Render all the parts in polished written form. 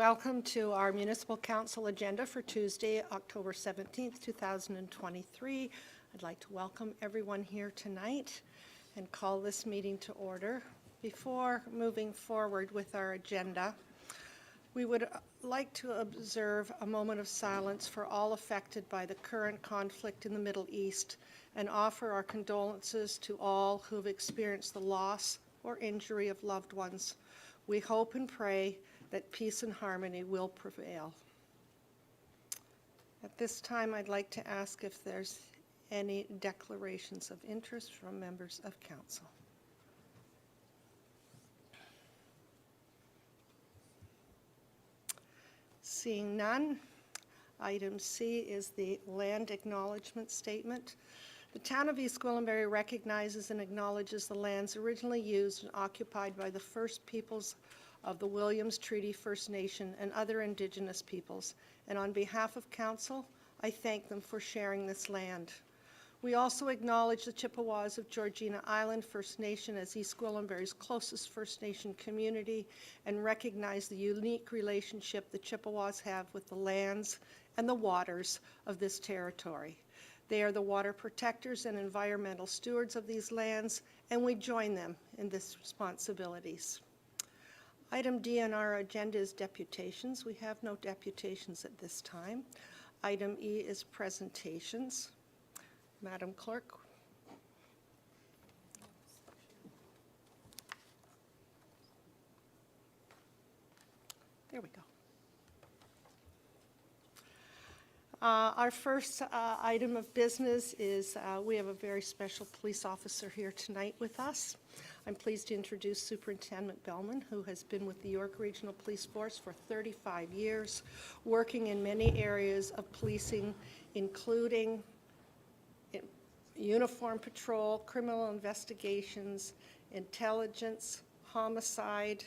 Welcome to our Municipal Council agenda for Tuesday, October 17th, 2023. I'd like to welcome everyone here tonight and call this meeting to order. Before moving forward with our agenda, we would like to observe a moment of silence for all affected by the current conflict in the Middle East and offer our condolences to all who have experienced the loss or injury of loved ones. We hope and pray that peace and harmony will prevail. At this time, I'd like to ask if there's any declarations of interest from members of council. Seeing none, item C is the land acknowledgement statement. The Town of East Gwillimbury recognizes and acknowledges the lands originally used and occupied by the first peoples of the Williams Treaty First Nation and other Indigenous peoples, and on behalf of Council, I thank them for sharing this land. We also acknowledge the Chippewas of Georgina Island First Nation as East Gwillimbury's closest First Nation community and recognize the unique relationship the Chippewas have with the lands and the waters of this territory. They are the water protectors and environmental stewards of these lands, and we join them in these responsibilities. Item D on our agenda is deputations. We have no deputations at this time. Item E is presentations. Madam Clerk. There we go. Our first item of business is we have a very special police officer here tonight with us. I'm pleased to introduce Superintendent Bellman, who has been with the York Regional Police Force for 35 years, working in many areas of policing, including uniform patrol, criminal investigations, intelligence, homicide.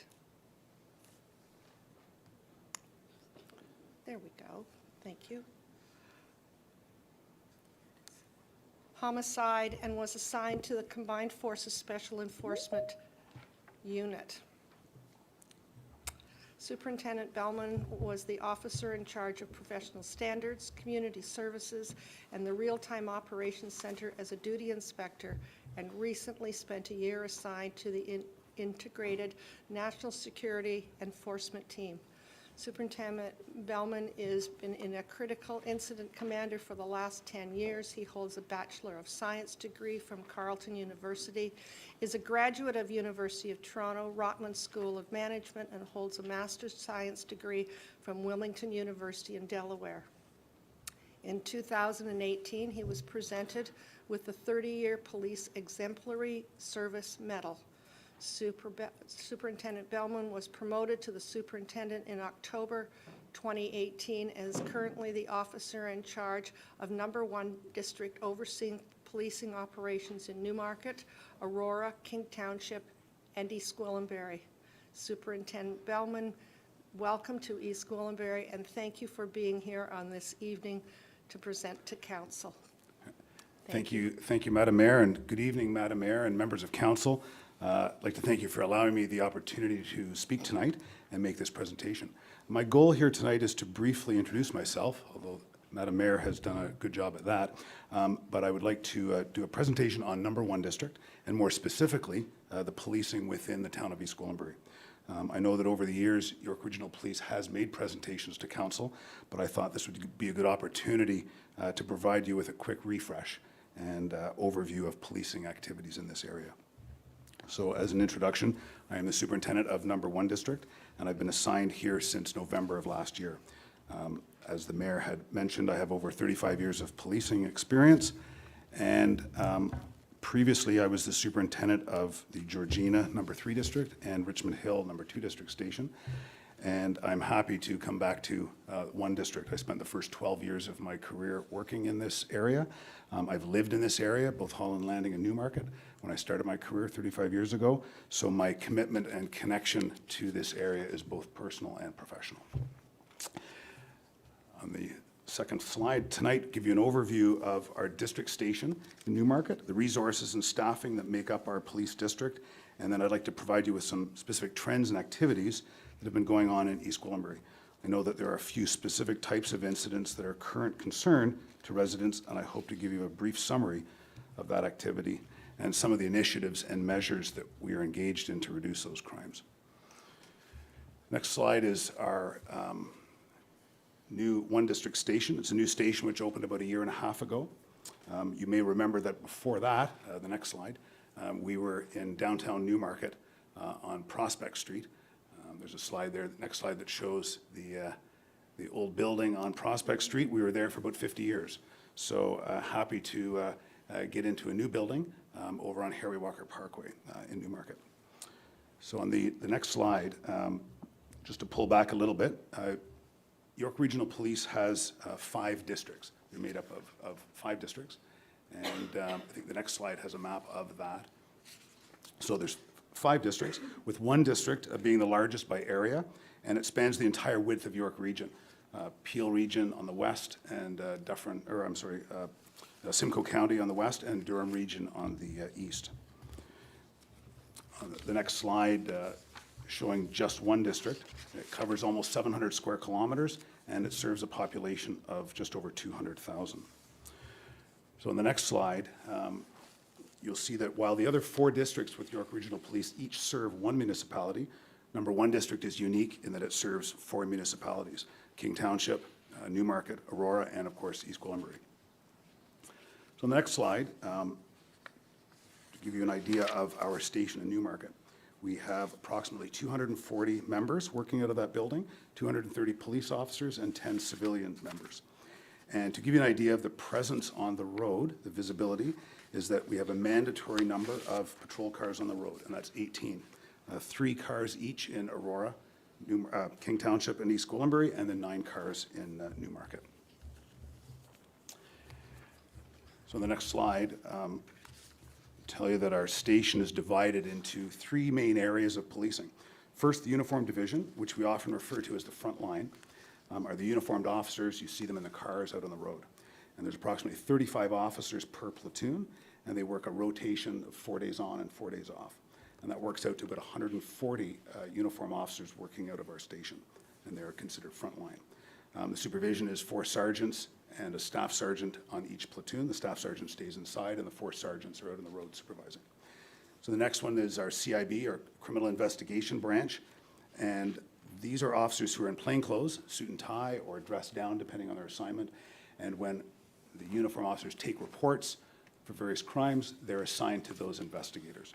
There we go. Thank you. Homicide, and was assigned to the Combined Forces Special Enforcement Unit. Superintendent Bellman was the officer in charge of professional standards, community services, and the Real-Time Operations Center as a duty inspector, and recently spent a year assigned to the Integrated National Security Enforcement Team. Superintendent Bellman has been in a critical incident commander for the last 10 years. He holds a Bachelor of Science degree from Carleton University, is a graduate of University of Toronto, Rotman School of Management, and holds a Master's Science degree from Wilmington University in Delaware. In 2018, he was presented with the 30-year Police Exemplary Service Medal. Superintendent Bellman was promoted to the superintendent in October 2018 and is currently the officer in charge of number 1 district overseeing policing operations in Newmarket, Aurora, King Township, and East Gwillimbury. Superintendent Bellman, welcome to East Gwillimbury, and thank you for being here on this evening to present to Council. Thank you, Madam Mayor, and good evening, Madam Mayor and members of Council. I'd like to thank you for allowing me the opportunity to speak tonight and make this presentation. My goal here tonight is to briefly introduce myself, although Madam Mayor has done a good job at that, but I would like to do a presentation on number 1 district, and more specifically, the policing within the town of East Gwillimbury. I know that over the years, York Regional Police has made presentations to Council, but I thought this would be a good opportunity to provide you with a quick refresh and overview of policing activities in this area. So as an introduction, I am the superintendent of number 1 district, and I've been assigned here since November of last year. As the mayor had mentioned, I have over 35 years of policing experience, and previously I was the superintendent of the Georgina number 3 district and Richmond Hill number 2 district station. And I'm happy to come back to 1 district. I spent the first 12 years of my career working in this area. I've lived in this area, both Holland Landing and Newmarket, when I started my career 35 years ago. So my commitment and connection to this area is both personal and professional. On the second slide tonight, give you an overview of our district station in Newmarket, the resources and staffing that make up our police district, and then I'd like to provide you with some specific trends and activities that have been going on in East Gwillimbury. I know that there are a few specific types of incidents that are current concern to residents, and I hope to give you a brief summary of that activity and some of the initiatives and measures that we are engaged in to reduce those crimes. Next slide is our new One District station. It's a new station which opened about 1.5 years ago. You may remember that before that, the next slide, we were in downtown Newmarket on Prospect Street. There's a slide there, the next slide, that shows the old building on Prospect Street. We were there for about 50 years. So happy to get into a new building over on Harry Walker Parkway in Newmarket. So on the next slide, just to pull back a little bit, York Regional Police has 5 districts. They're made up of 5 districts. And I think the next slide has a map of that. So there's 5 districts, with one district being the largest by area, and it spans the entire width of York Region. Peel Region on the west, and Simcoe County on the west, and Durham Region on the east. The next slide showing just one district. It covers almost 700 square kilometers, and it serves a population of just over 200,000. So in the next slide, you'll see that while the other 4 districts with York Regional Police each serve one municipality, number 1 district is unique in that it serves 4 municipalities: King Township, Newmarket, Aurora, and of course East Gwillimbury. So on the next slide, to give you an idea of our station in Newmarket, we have approximately 240 members working out of that building, 230 police officers, and 10 civilian members. And to give you an idea of the presence on the road, the visibility, is that we have a mandatory number of patrol cars on the road, and that's 18. 3 cars each in Aurora, King Township, and East Gwillimbury, and then 9 cars in Newmarket. So the next slide, tell you that our station is divided into 3 main areas of policing. First, the uniformed division, which we often refer to as the front line, are the uniformed officers. You see them in the cars out on the road. And there's approximately 35 officers per platoon, and they work a rotation of 4 days on and 4 days off. And that works out to about 140 uniform officers working out of our station, and they're considered frontline. The supervision is 4 sergeants and a staff sergeant on each platoon. The staff sergeant stays inside, and the 4 sergeants are out on the road supervising. So the next one is our CIB, or Criminal Investigation Branch, and these are officers who are in plain clothes, suit and tie, or dressed down depending on their assignment. And when the uniform officers take reports for various crimes, they're assigned to those investigators.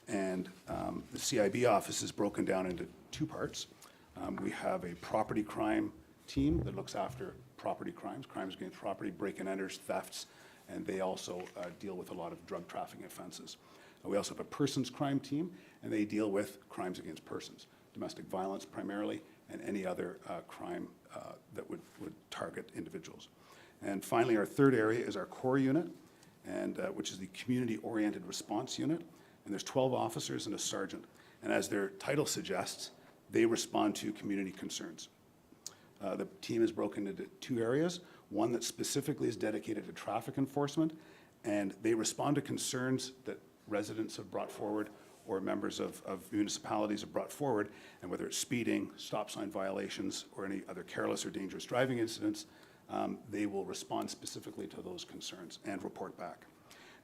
And the CIB office is broken down into 2 parts. We have a property crime team that looks after property crimes, crimes against property, break-and-enters, thefts, and they also deal with a lot of drug trafficking offenses. We also have a persons crime team, and they deal with crimes against persons, domestic violence primarily, and any other crime that would target individuals. And finally, our third area is our core unit, and which is the community-oriented response unit. And there's 12 officers and a sergeant. And as their title suggests, they respond to community concerns. The team is broken into 2 areas, one that specifically is dedicated to traffic enforcement, and they respond to concerns that residents have brought forward or members of municipalities have brought forward, and whether it's speeding, stop sign violations, or any other careless or dangerous driving incidents, they will respond specifically to those concerns and report back.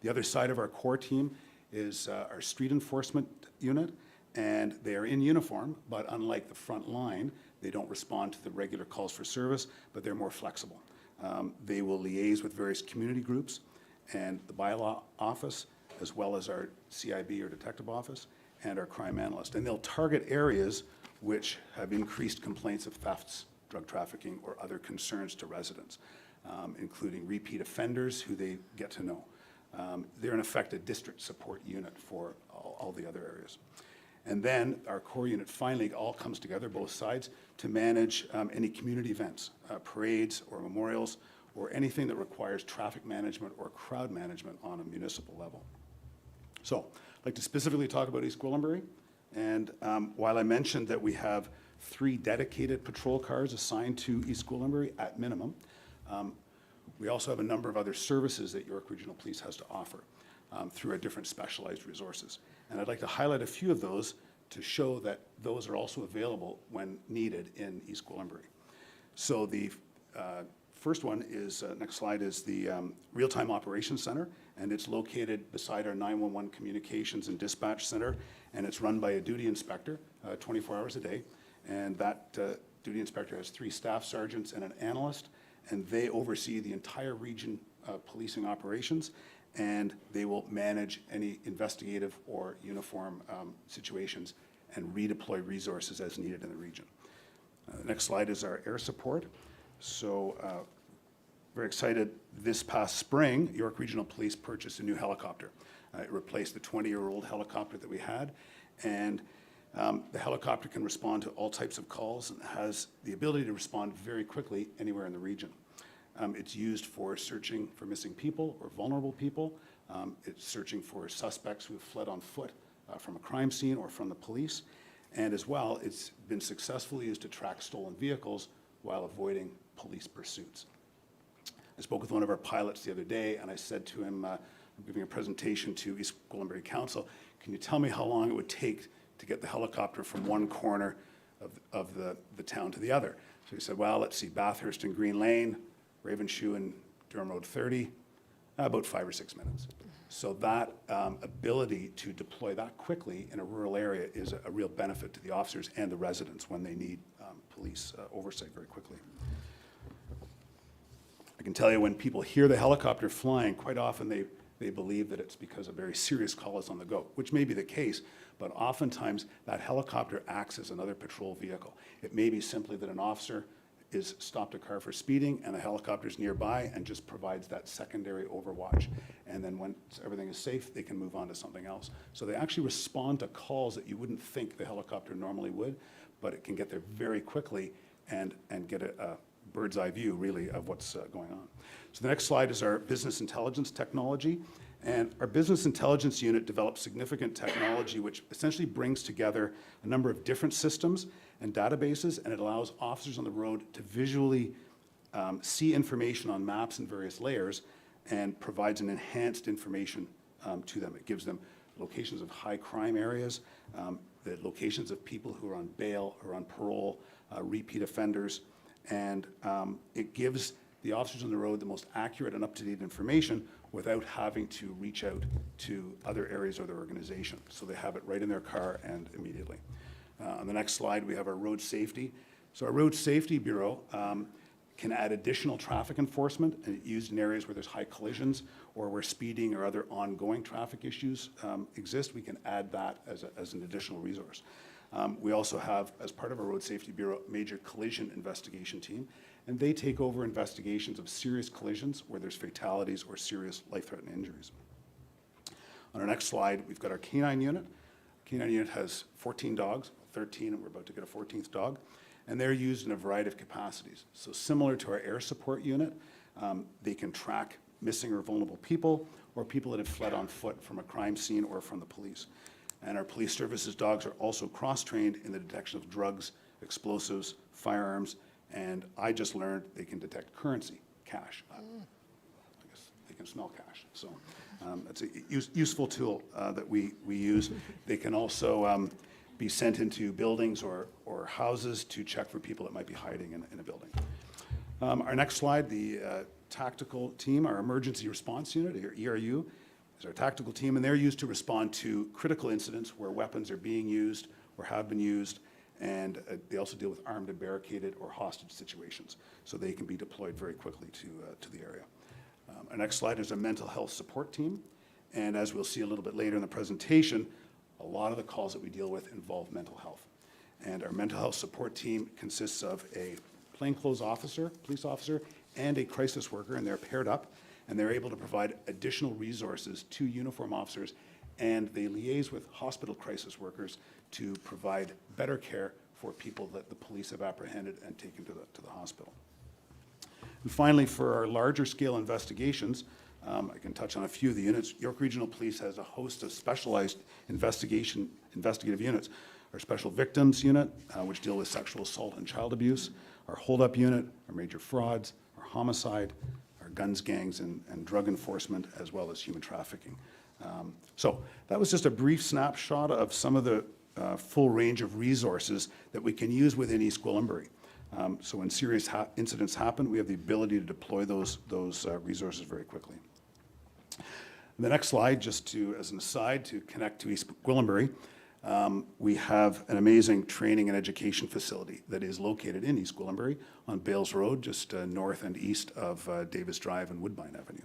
The other side of our core team is our street enforcement unit, and they are in uniform, but unlike the front line, they don't respond to the regular calls for service, but they're more flexible. They will liaise with various community groups and the bylaw office, as well as our CIB or detective office and our crime analyst. And they'll target areas which have increased complaints of thefts, drug trafficking, or other concerns to residents, including repeat offenders who they get to know. They're in effect a district support unit for all the other areas. And then our core unit finally all comes together, both sides, to manage any community events, parades or memorials, or anything that requires traffic management or crowd management on a municipal level. So I'd like to specifically talk about East Gwillimbury. And while I mentioned that we have 3 dedicated patrol cars assigned to East Gwillimbury at minimum, we also have a number of other services that York Regional Police has to offer through our different specialized resources. And I'd like to highlight a few of those to show that those are also available when needed in East Gwillimbury. So the first one is, next slide, is the Real-Time Operations Center, and it's located beside our 911 Communications and Dispatch Center, and it's run by a duty inspector 24 hours a day. And that duty inspector has 3 staff sergeants and an analyst, and they oversee the entire region policing operations, and they will manage any investigative or uniform situations and redeploy resources as needed in the region. The next slide is our air support. So very excited, this past spring, York Regional Police purchased a new helicopter. It replaced the 20-year-old helicopter that we had, and the helicopter can respond to all types of calls and has the ability to respond very quickly anywhere in the region. It's used for searching for missing people or vulnerable people. It's searching for suspects who have fled on foot from a crime scene or from the police. And as well, it's been successfully used to track stolen vehicles while avoiding police pursuits. I spoke with one of our pilots the other day, and I said to him, I'm giving a presentation to East Gwillimbury Council, can you tell me how long it would take to get the helicopter from one corner of the town to the other? So he said, well, let's see, Bathurst and Green Lane, Ravenshoe and Durham Road 30, about 5 or 6 minutes. So that ability to deploy that quickly in a rural area is a real benefit to the officers and the residents when they need police oversight very quickly. I can tell you when people hear the helicopter flying, quite often they believe that it's because a very serious call is on the go, which may be the case, but oftentimes that helicopter acts as another patrol vehicle. It may be simply that an officer is stopped a car for speeding and the helicopter's nearby and just provides that secondary overwatch. And then when everything is safe, they can move on to something else. So they actually respond to calls that you wouldn't think the helicopter normally would, but it can get there very quickly and get a bird's eye view, really, of what's going on. So the next slide is our business intelligence technology. And our business intelligence unit developed significant technology which essentially brings together a number of different systems and databases, and it allows officers on the road to visually see information on maps and various layers and provides an enhanced information to them. It gives them locations of high crime areas, the locations of people who are on bail or on parole, repeat offenders, and it gives the officers on the road the most accurate and up-to-date information without having to reach out to other areas of their organization. So they have it right in their car and immediately. On the next slide, we have our road safety. So our Road Safety Bureau can add additional traffic enforcement and used in areas where there's high collisions or where speeding or other ongoing traffic issues exist. We can add that as an additional resource. We also have, as part of our Road Safety Bureau, major collision investigation team, and they take over investigations of serious collisions where there's fatalities or serious life-threatening injuries. On our next slide, we've got our canine unit. Canine unit has 14 dogs, 13, and we're about to get a 14th dog, and they're used in a variety of capacities. So similar to our air support unit, they can track missing or vulnerable people or people that have fled on foot from a crime scene or from the police. And our police services dogs are also cross-trained in the detection of drugs, explosives, firearms, and I just learned they can detect currency, cash. I guess they can smell cash. So it's a useful tool that we use. They can also be sent into buildings or houses to check for people that might be hiding in a building. Our next slide, the tactical team, our emergency response unit, or ERU, is our tactical team, and they're used to respond to critical incidents where weapons are being used or have been used, and they also deal with armed and barricaded or hostage situations, so they can be deployed very quickly to the area. Our next slide is our mental health support team, and as we'll see a little bit later in the presentation, a lot of the calls that we deal with involve mental health. And our mental health support team consists of a plainclothes officer, police officer, and a crisis worker, and they're paired up, and they're able to provide additional resources to uniform officers, and they liaise with hospital crisis workers to provide better care for people that the police have apprehended and taken to the hospital. And finally, for our larger scale investigations, I can touch on a few of the units. York Regional Police has a host of specialized investigative units. Our Special Victims Unit, which deal with sexual assault and child abuse, our Hold Up Unit, our Major Frauds, our Homicide, our Guns, Gangs, and Drug Enforcement, as well as Human Trafficking. So that was just a brief snapshot of some of the full range of resources that we can use within East Gwillimbury. So when serious incidents happen, we have the ability to deploy those resources very quickly. The next slide, just to, as an aside, to connect to East Gwillimbury, we have an amazing training and education facility that is located in East Gwillimbury on Bales Road, just north and east of Davis Drive and Woodbine Avenue.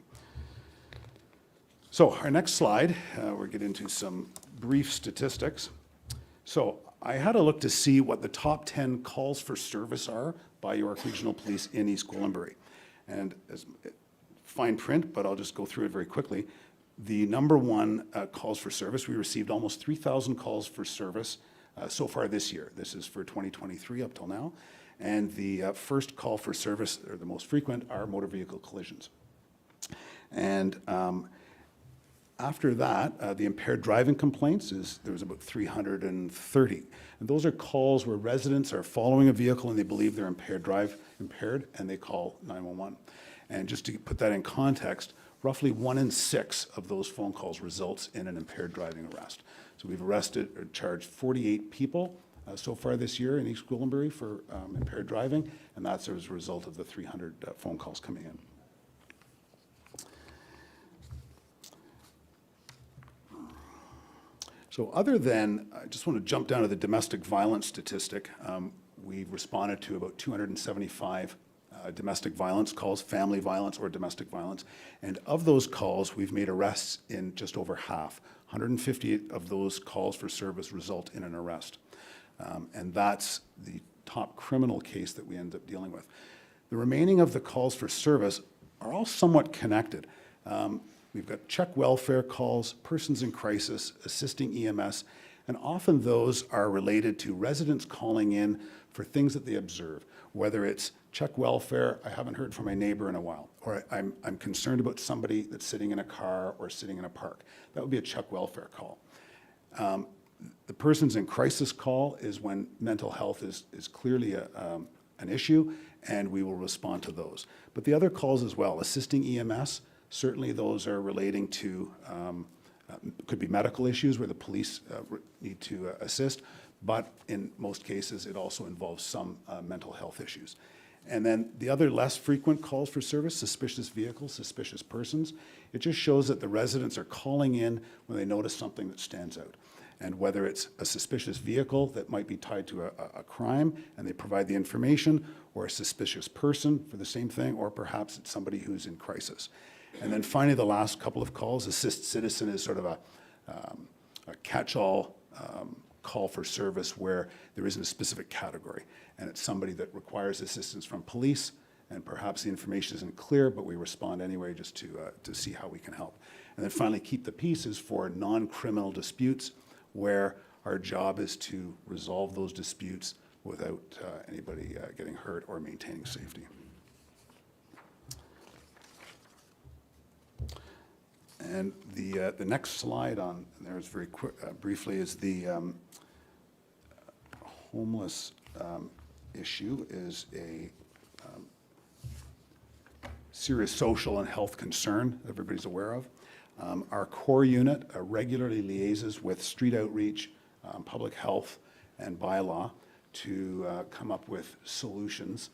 So our next slide, we'll get into some brief statistics. So I had a look to see what the top 10 calls for service are by York Regional Police in East Gwillimbury. And as fine print, but I'll just go through it very quickly. The number one calls for service, we received almost 3,000 calls for service so far this year. This is for 2023 up till now. And the first call for service, or the most frequent, are motor vehicle collisions. And after that, the impaired driving complaints there was about 330. And those are calls where residents are following a vehicle and they believe they're impaired, and they call 911. And just to put that in context, roughly 1 in 6 of those phone calls results in an impaired driving arrest. So we've arrested or charged 48 people so far this year in East Gwillimbury for impaired driving, and that's as a result of the 300 phone calls coming in. So other than, I just want to jump down to the domestic violence statistic. We've responded to about 275 domestic violence calls, family violence or domestic violence. And of those calls, we've made arrests in just over half. 158 of those calls for service result in an arrest. And that's the top criminal case that we end up dealing with. The remaining of the calls for service are all somewhat connected. We've got check welfare calls, persons in crisis, assisting EMS, and often those are related to residents calling in for things that they observe, whether it's check welfare, I haven't heard from my neighbor in a while, or I'm concerned about somebody that's sitting in a car or sitting in a park. That would be a check welfare call. The persons in crisis call is when mental health is clearly an issue, and we will respond to those. But the other calls as well, assisting EMS, certainly those are relating to, could be medical issues where the police need to assist, but in most cases it also involves some mental health issues. And then the other less frequent calls for service, suspicious vehicles, suspicious persons, it just shows that the residents are calling in when they notice something that stands out. And whether it's a suspicious vehicle that might be tied to a crime and they provide the information, or a suspicious person for the same thing, or perhaps it's somebody who's in crisis. And then finally, the last couple of calls, assist citizen is sort of a catch-all call for service where there isn't a specific category. And it's somebody that requires assistance from police, and perhaps the information isn't clear, but we respond anyway just to see how we can help. And then finally, keep the peace is for non-criminal disputes, where our job is to resolve those disputes without anybody getting hurt or maintaining safety. And the next slide on there is very quick, briefly, is the homeless issue is a serious social and health concern everybody's aware of. Our core unit regularly liaises with street outreach, public health, and bylaw to come up with solutions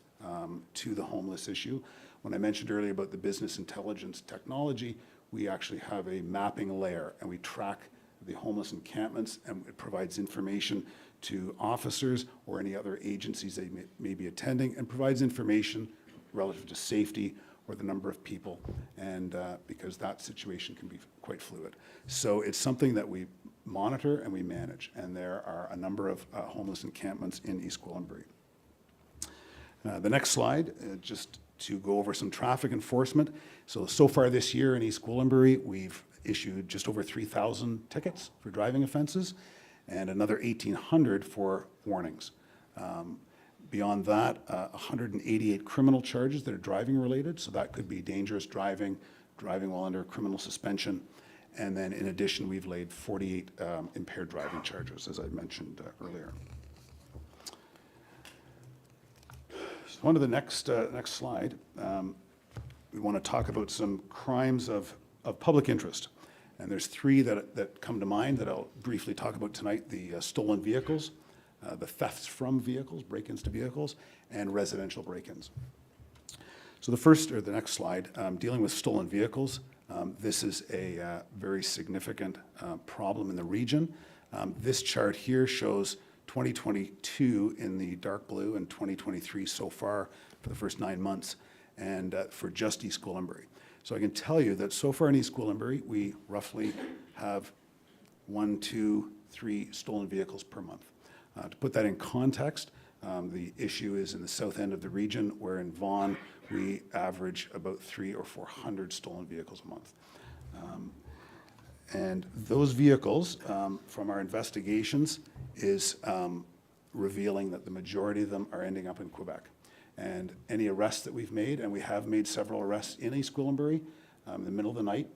to the homeless issue. When I mentioned earlier about the business intelligence technology, we actually have a mapping layer, and we track the homeless encampments, and it provides information to officers or any other agencies they may be attending, and provides information relative to safety or the number of people, and because that situation can be quite fluid. So it's something that we monitor and we manage, and there are a number of homeless encampments in East Gwillimbury. The next slide, just to go over some traffic enforcement. So far this year in East Gwillimbury, we've issued just over 3,000 tickets for driving offenses and another 1,800 for warnings. Beyond that, 188 criminal charges that are driving related. So that could be dangerous driving, driving while under criminal suspension. And then in addition, we've laid 48 impaired driving charges, as I mentioned earlier. So on to the next slide. We want to talk about some crimes of public interest. And there's three that come to mind that I'll briefly talk about tonight: the stolen vehicles, the thefts from vehicles, break-ins to vehicles, and residential break-ins. So the next slide, dealing with stolen vehicles. This is a very significant problem in the region. This chart here shows 2022 in the dark blue and 2023 so far for the first 9 months, and for just East Gwillimbury. So I can tell you that so far in East Gwillimbury, we roughly have 1, 2, 3 stolen vehicles per month. To put that in context, the issue is in the south end of the region, where in Vaughan, we average about 300 or 400 stolen vehicles a month. And those vehicles, from our investigations, is revealing that the majority of them are ending up in Quebec. And any arrests that we've made, and we have made several arrests in East Gwillimbury, in the middle of the night,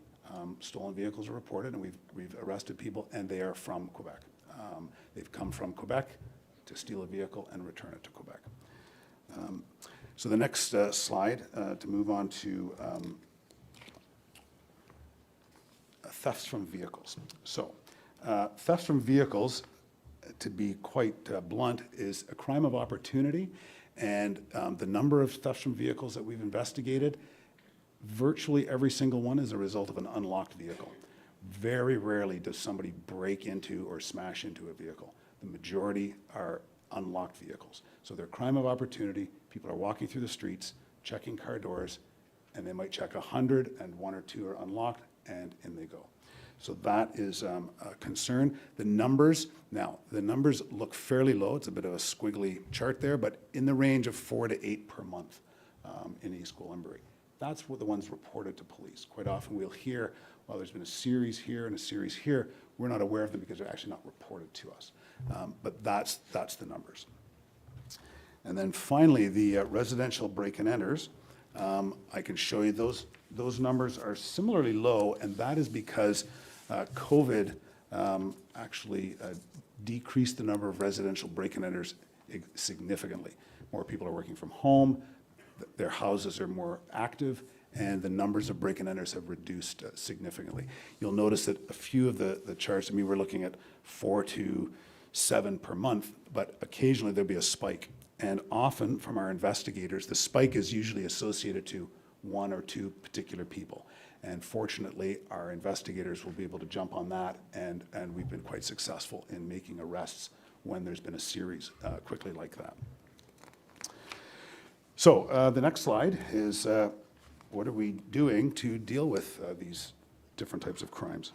stolen vehicles are reported, and we've arrested people, and they are from Quebec. They've come from Quebec to steal a vehicle and return it to Quebec. So the next slide, to move on to thefts from vehicles. So thefts from vehicles, to be quite blunt, is a crime of opportunity, and the number of thefts from vehicles that we've investigated, virtually every single one is a result of an unlocked vehicle. Very rarely does somebody break into or smash into a vehicle. The majority are unlocked vehicles. So they're a crime of opportunity. People are walking through the streets, checking car doors, and they might check 100, and 1 or 2 are unlocked, and in they go. So that is a concern. The numbers look fairly low. It's a bit of a squiggly chart there, but in the range of 4 to 8 per month in East Gwillimbury. That's what the ones reported to police. Quite often we'll hear, well, there's been a series here and a series here. We're not aware of them because they're actually not reported to us. But that's the numbers. And then finally, the residential break-and enters. I can show you those numbers are similarly low, and that is because COVID actually decreased the number of residential break-and enters significantly. More people are working from home, their houses are more active, and the numbers of break-and enters have reduced significantly. You'll notice that a few of the charts, I mean, we're looking at 4 to 7 per month, but occasionally there'll be a spike. And often from our investigators, the spike is usually associated to 1 or 2 particular people. And fortunately, our investigators will be able to jump on that, and we've been quite successful in making arrests when there's been a series quickly like that. So the next slide is what are we doing to deal with these different types of crimes?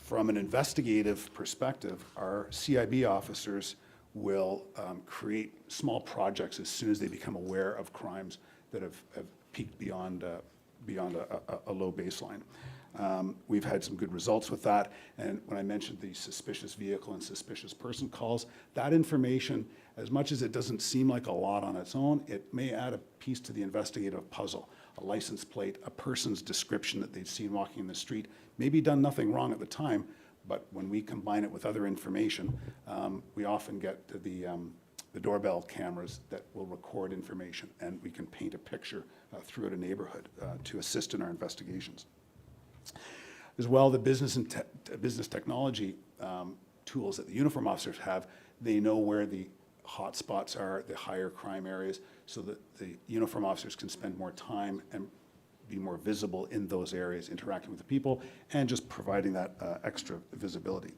From an investigative perspective, our CIB officers will create small projects as soon as they become aware of crimes that have peaked beyond a low baseline. We've had some good results with that, and when I mentioned the suspicious vehicle and suspicious person calls, that information, as much as it doesn't seem like a lot on its own, it may add a piece to the investigative puzzle. A license plate, a person's description that they've seen walking in the street, maybe done nothing wrong at the time, but when we combine it with other information, we often get to the doorbell cameras that will record information, and we can paint a picture throughout a neighborhood to assist in our investigations. As well, the business technology tools that the uniform officers have, they know where the hot spots are, the higher crime areas, so that the uniform officers can spend more time and be more visible in those areas, interacting with the people, and just providing that extra visibility.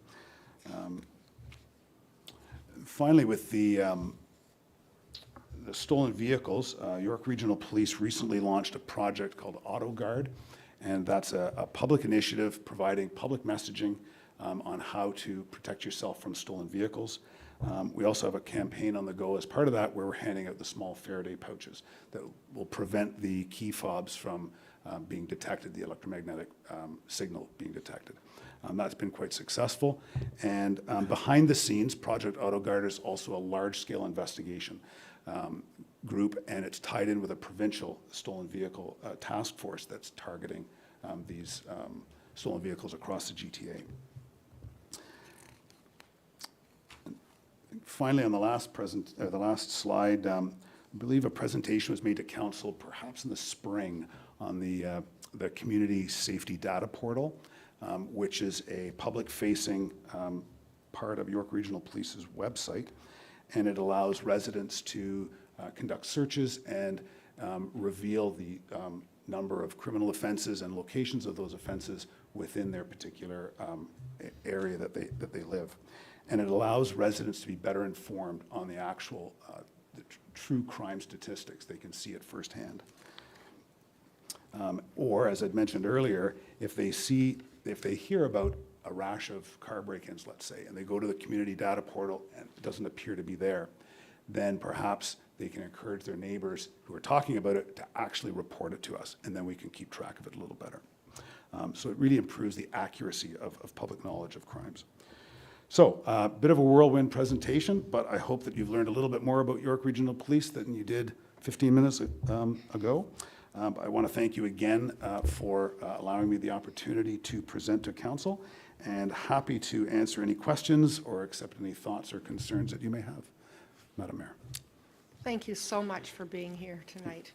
Finally, with the stolen vehicles, York Regional Police recently launched a project called Auto Guard, and that's a public initiative providing public messaging on how to protect yourself from stolen vehicles. We also have a campaign on the go as part of that where we're handing out the small Faraday pouches that will prevent the key fobs from being detected, the electromagnetic signal being detected. That's been quite successful. And behind the scenes, Project Auto Guard is also a large-scale investigation group, and it's tied in with a provincial stolen vehicle task force that's targeting these stolen vehicles across the GTA. Finally, on the last slide, I believe a presentation was made to council perhaps in the spring on the Community Safety Data Portal, which is a public-facing part of York Regional Police's website. and it allows residents to conduct searches and reveal the number of criminal offenses and locations of those offenses within their particular area that they live. And it allows residents to be better informed on the actual true crime statistics. They can see it firsthand. Or, as I'd mentioned earlier, if they hear about a rash of car break-ins, let's say, and they go to the community data portal and it doesn't appear to be there, then perhaps they can encourage their neighbors who are talking about it to actually report it to us, and then we can keep track of it a little better. So it really improves the accuracy of public knowledge of crimes. So, a bit of a whirlwind presentation, but I hope that you've learned a little bit more about York Regional Police than you did 15 minutes ago. I want to thank you again for allowing me the opportunity to present to council, and happy to answer any questions or accept any thoughts or concerns that you may have. Madam Mayor. Thank you so much for being here tonight.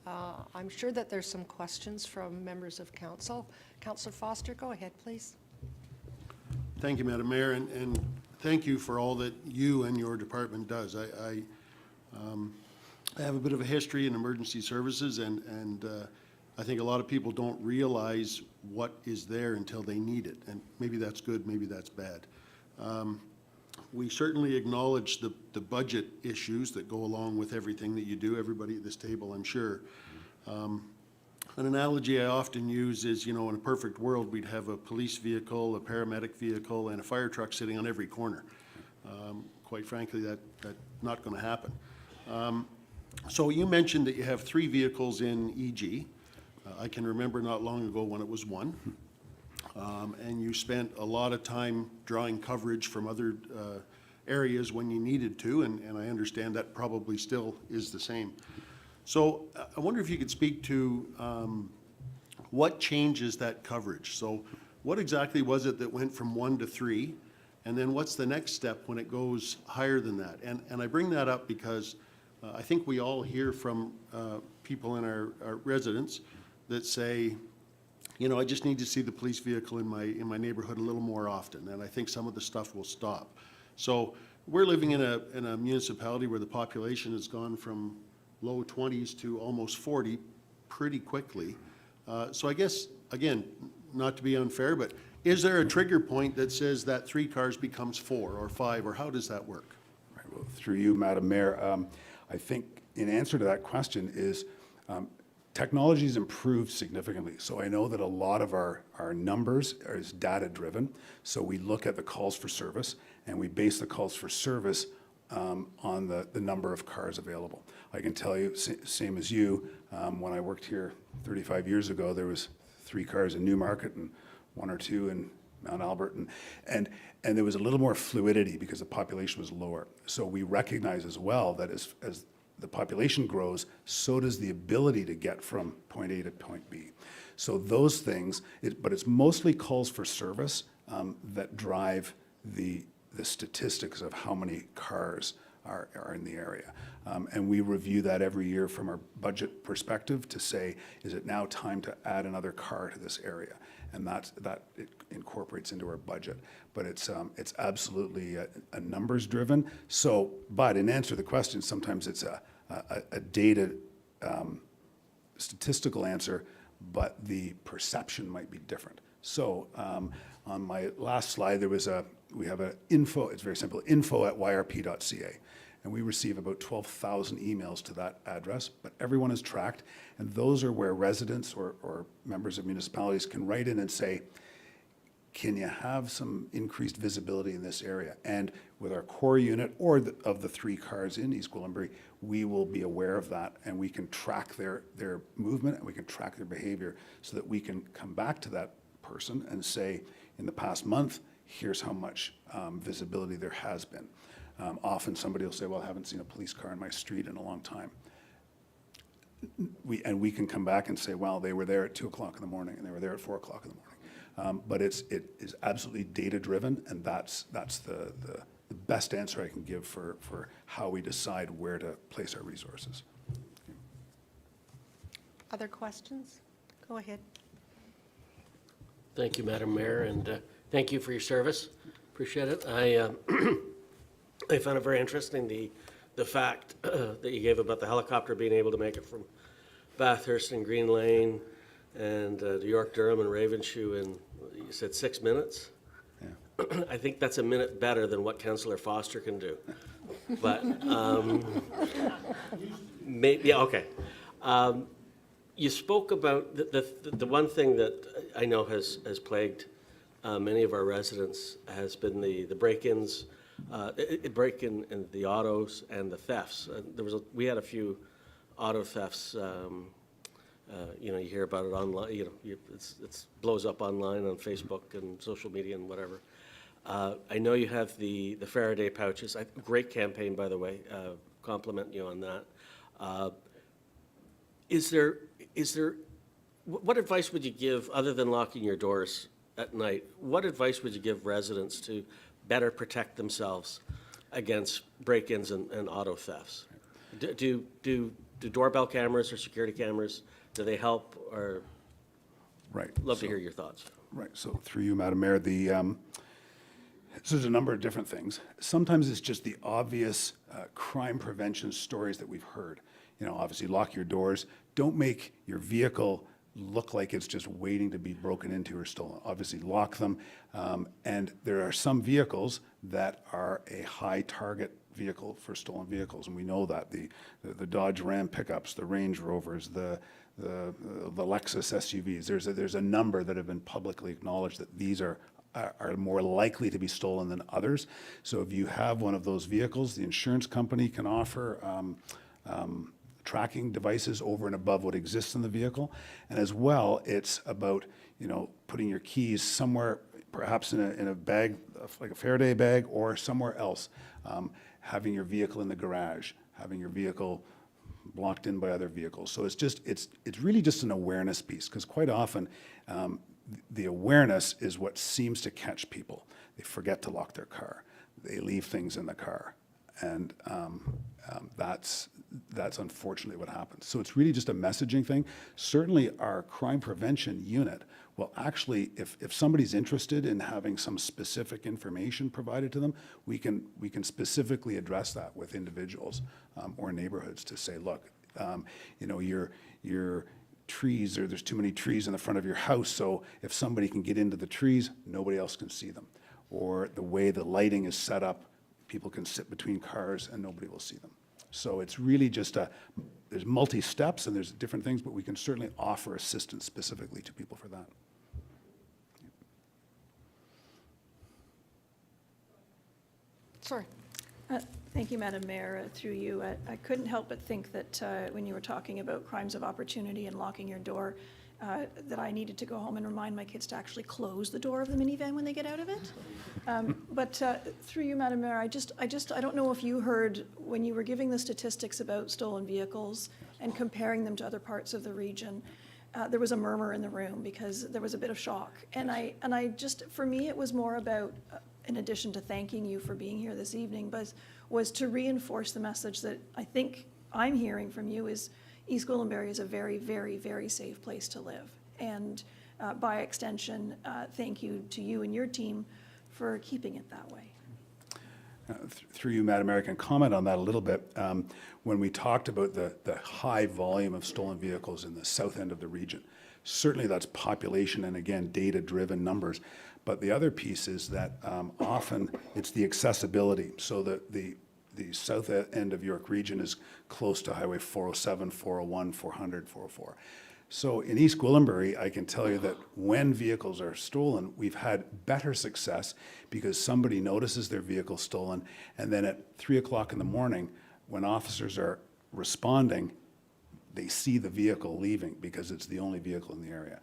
I'm sure that there's some questions from members of council. Councillor Foster, go ahead, please. Thank you, Madam Mayor, and thank you for all that you and your department does. I have a bit of a history in emergency services, and I think a lot of people don't realize what is there until they need it, and maybe that's good, maybe that's bad. We certainly acknowledge the budget issues that go along with everything that you do, everybody at this table, I'm sure. An analogy I often use is, in a perfect world, we'd have a police vehicle, a paramedic vehicle, and a fire truck sitting on every corner. Quite frankly, that's not going to happen. So you mentioned that you have 3 vehicles in EG. I can remember not long ago when it was 1. And you spent a lot of time drawing coverage from other areas when you needed to, and I understand that probably still is the same. So I wonder if you could speak to what changes that coverage. So what exactly was it that went from 1 to 3? And then what's the next step when it goes higher than that? And I bring that up because I think we all hear from people in our residents that say, I just need to see the police vehicle in my neighborhood a little more often, and I think some of the stuff will stop. So we're living in a municipality where the population has gone from low 20s to almost 40 pretty quickly. So I guess, again, not to be unfair, but is there a trigger point that says that 3 cars becomes 4 or 5, or how does that work? Right, well, through you, Madam Mayor, I think in answer to that question is technology's improved significantly. So I know that a lot of our numbers is data driven. So we look at the calls for service, and we base the calls for service on the number of cars available. I can tell you, same as you, when I worked here 35 years ago, there was 3 cars in Newmarket and 1 or 2 in Mount Albert, and there was a little more fluidity because the population was lower. So we recognize as well that as the population grows, so does the ability to get from point A to point B. So those things, but it's mostly calls for service that drive the statistics of how many cars are in the area. And we review that every year from our budget perspective to say, is it now time to add another car to this area? And that it incorporates into our budget. But it's absolutely a numbers driven. So, but in answer to the question, sometimes it's a data statistical answer, but the perception might be different. So on my last slide, we have an info, it's very simple, info@yrp.ca. And we receive about 12,000 emails to that address, but everyone is tracked. And those are where residents or members of municipalities can write in and say, can you have some increased visibility in this area? And with our core unit or of the 3 cars in East Gwillimbury, we will be aware of that, and we can track their movement, and we can track their behavior so that we can come back to that person and say, in the past month, here's how much visibility there has been. Often somebody will say, well, I haven't seen a police car in my street in a long time. We can come back and say, well, they were there at 2 o'clock in the morning, and they were there at 4 o'clock in the morning. But it is absolutely data driven, and that's the best answer I can give for how we decide where to place our resources. Other questions? Go ahead. Thank you, Madam Mayor, and thank you for your service. Appreciate it. I found it very interesting, the fact that you gave about the helicopter being able to make it from Bathurst and Green Lane and to York, Durham and Ravenshoe in, you said 6 minutes? Yeah. I think that's a minute better than what Councillor Foster can do. But, maybe, yeah, okay. You spoke about the one thing that I know has plagued many of our residents has been the break-ins, break-in in the autos and the thefts. We had a few auto thefts. You know, you hear about it online. You know, it blows up online on Facebook and social media and whatever. I know you have the Faraday pouches. Great campaign, by the way. Compliment you on that. What advice would you give, other than locking your doors at night, what advice would you give residents to better protect themselves against break-ins and auto thefts? Do doorbell cameras or security cameras, do they help, or? Right. Love to hear your thoughts. Right, so through you, Madam Mayor, so there's a number of different things. Sometimes it's just the obvious crime prevention stories that we've heard. You know, obviously lock your doors. Don't make your vehicle look like it's just waiting to be broken into or stolen. Obviously lock them. And there are some vehicles that are a high target vehicle for stolen vehicles, and we know that. The Dodge Ram pickups, the Range Rovers, the Lexus SUVs, there's a number that have been publicly acknowledged that these are more likely to be stolen than others. So if you have one of those vehicles, the insurance company can offer tracking devices over and above what exists in the vehicle. And as well, it's about, you know, putting your keys somewhere, perhaps in a bag, like a Faraday bag, or somewhere else. Having your vehicle in the garage, having your vehicle blocked in by other vehicles. So it's really just an awareness piece, because quite often the awareness is what seems to catch people. They forget to lock their car. They leave things in the car. And that's unfortunately what happens. So it's really just a messaging thing. Certainly our crime prevention unit will actually, if somebody's interested in having some specific information provided to them, we can specifically address that with individuals or neighborhoods to say, look, you know, your trees, or there's too many trees in the front of your house, so if somebody can get into the trees, nobody else can see them. Or the way the lighting is set up, people can sit between cars and nobody will see them. So it's really just there's multi-steps and there's different things, but we can certainly offer assistance specifically to people for that. Sorry. Thank you, Madam Mayor. Through you, I couldn't help but think that when you were talking about crimes of opportunity and locking your door, that I needed to go home and remind my kids to actually close the door of the minivan when they get out of it. But through you, Madam Mayor, I don't know if you heard when you were giving the statistics about stolen vehicles and comparing them to other parts of the region, there was a murmur in the room because there was a bit of shock. And I just, for me, it was more about, in addition to thanking you for being here this evening, but was to reinforce the message that I think I'm hearing from you is East Gwillimbury is a very, very, very safe place to live. And by extension, thank you to you and your team for keeping it that way. Through you, Madam Mayor, I can comment on that a little bit. When we talked about the high volume of stolen vehicles in the south end of the region, certainly that's population and, again, data-driven numbers. But the other piece is that often it's the accessibility. So the south end of York region is close to Highway 407, 401, 400, 404. So in East Gwillimbury, I can tell you that when vehicles are stolen, we've had better success because somebody notices their vehicle stolen, and then at 3 o'clock in the morning, when officers are responding, they see the vehicle leaving because it's the only vehicle in the area.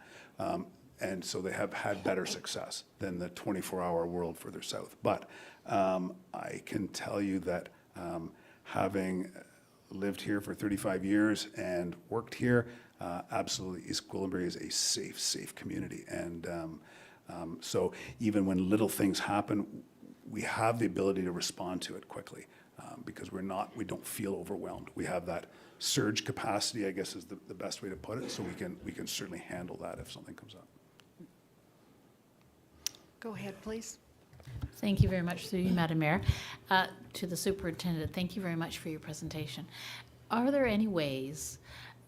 And so they have had better success than the 24-hour world further south. But I can tell you that having lived here for 35 years and worked here, absolutely, East Gwillimbury is a safe community. And so even when little things happen, we have the ability to respond to it quickly because we don't feel overwhelmed. We have that surge capacity, I guess is the best way to put it, so we can certainly handle that if something comes up. Go ahead, please. Thank you very much through you, Madam Mayor. To the Superintendent, thank you very much for your presentation. Are there any ways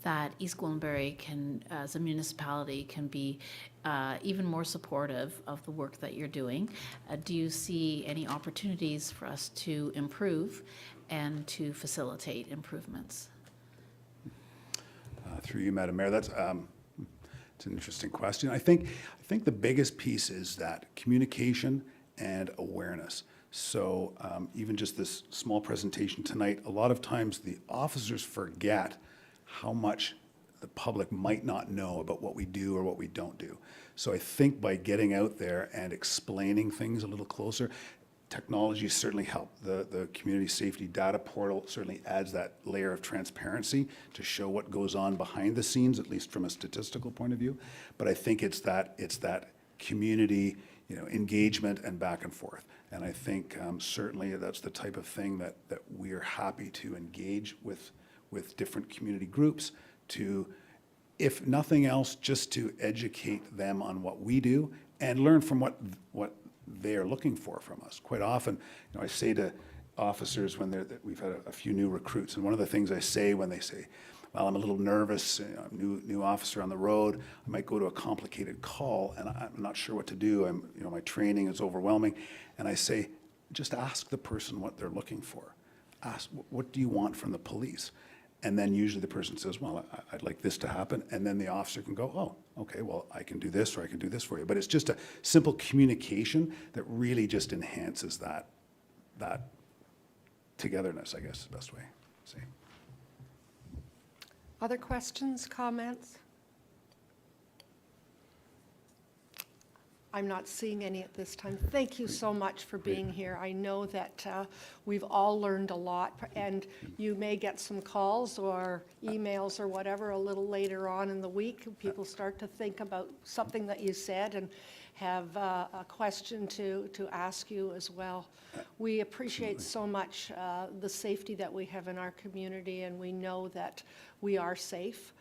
that East Gwillimbury can, as a municipality, can be even more supportive of the work that you're doing? Do you see any opportunities for us to improve and to facilitate improvements? Through you, Madam Mayor, that's it's an interesting question. I think the biggest piece is that communication and awareness. So even just this small presentation tonight, a lot of times the officers forget how much the public might not know about what we do or what we don't do. So I think by getting out there and explaining things a little closer, technology certainly help. The community safety data portal certainly adds that layer of transparency to show what goes on behind the scenes, at least from a statistical point of view. But I think it's that community, engagement and back and forth. And I think certainly that's the type of thing that we are happy to engage with different community groups to, if nothing else, just to educate them on what we do and learn from what they are looking for from us. Quite often, I say to officers when we've had a few new recruits, and one of the things I say when they say, well, I'm a little nervous, I'm new officer on the road, I might go to a complicated call and I'm not sure what to do, my training is overwhelming, and I say, just ask the person what they're looking for. Ask, what do you want from the police? And then usually the person says, well, I'd like this to happen. And then the officer can go, oh, okay, well, I can do this or I can do this for you. But it's just a simple communication that really just enhances that togetherness, I guess is the best way to say. Other questions, comments? I'm not seeing any at this time. Thank you so much for being here. I know that we've all learned a lot, and you may get some calls or emails or whatever a little later on in the week. People start to think about something that you said and have a question to ask you as well. We appreciate so much the safety that we have in our community, and we know that we are safe.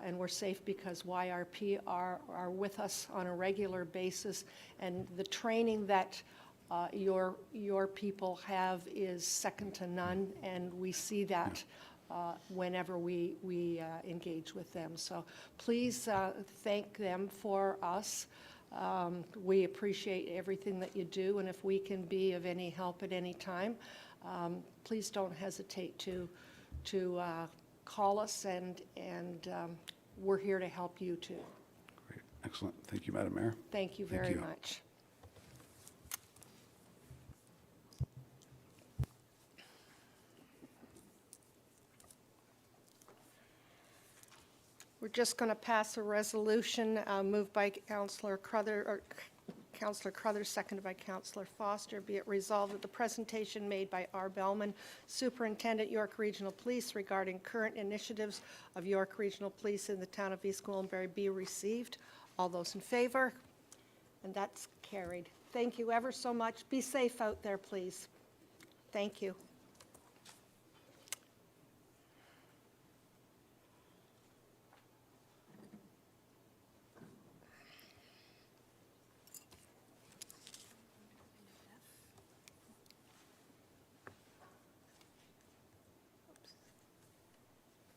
And we're safe because YRP are with us on a regular basis, and the training that your people have is second to none, and we see that whenever we engage with them. So please thank them for us. We appreciate everything that you do, and if we can be of any help at any time, please don't hesitate to call us, and we're here to help you too. Great, excellent. Thank you, Madam Mayor. Thank you very much. We're just going to pass a resolution moved by Councillor Crothers, seconded by Councillor Foster. Be it resolved that the presentation made by R. Bellman, Superintendent, York Regional Police, regarding current initiatives of York Regional Police in the town of East Gwillimbury be received. All those in favor? And that's carried. Thank you ever so much. Be safe out there, please. Thank you.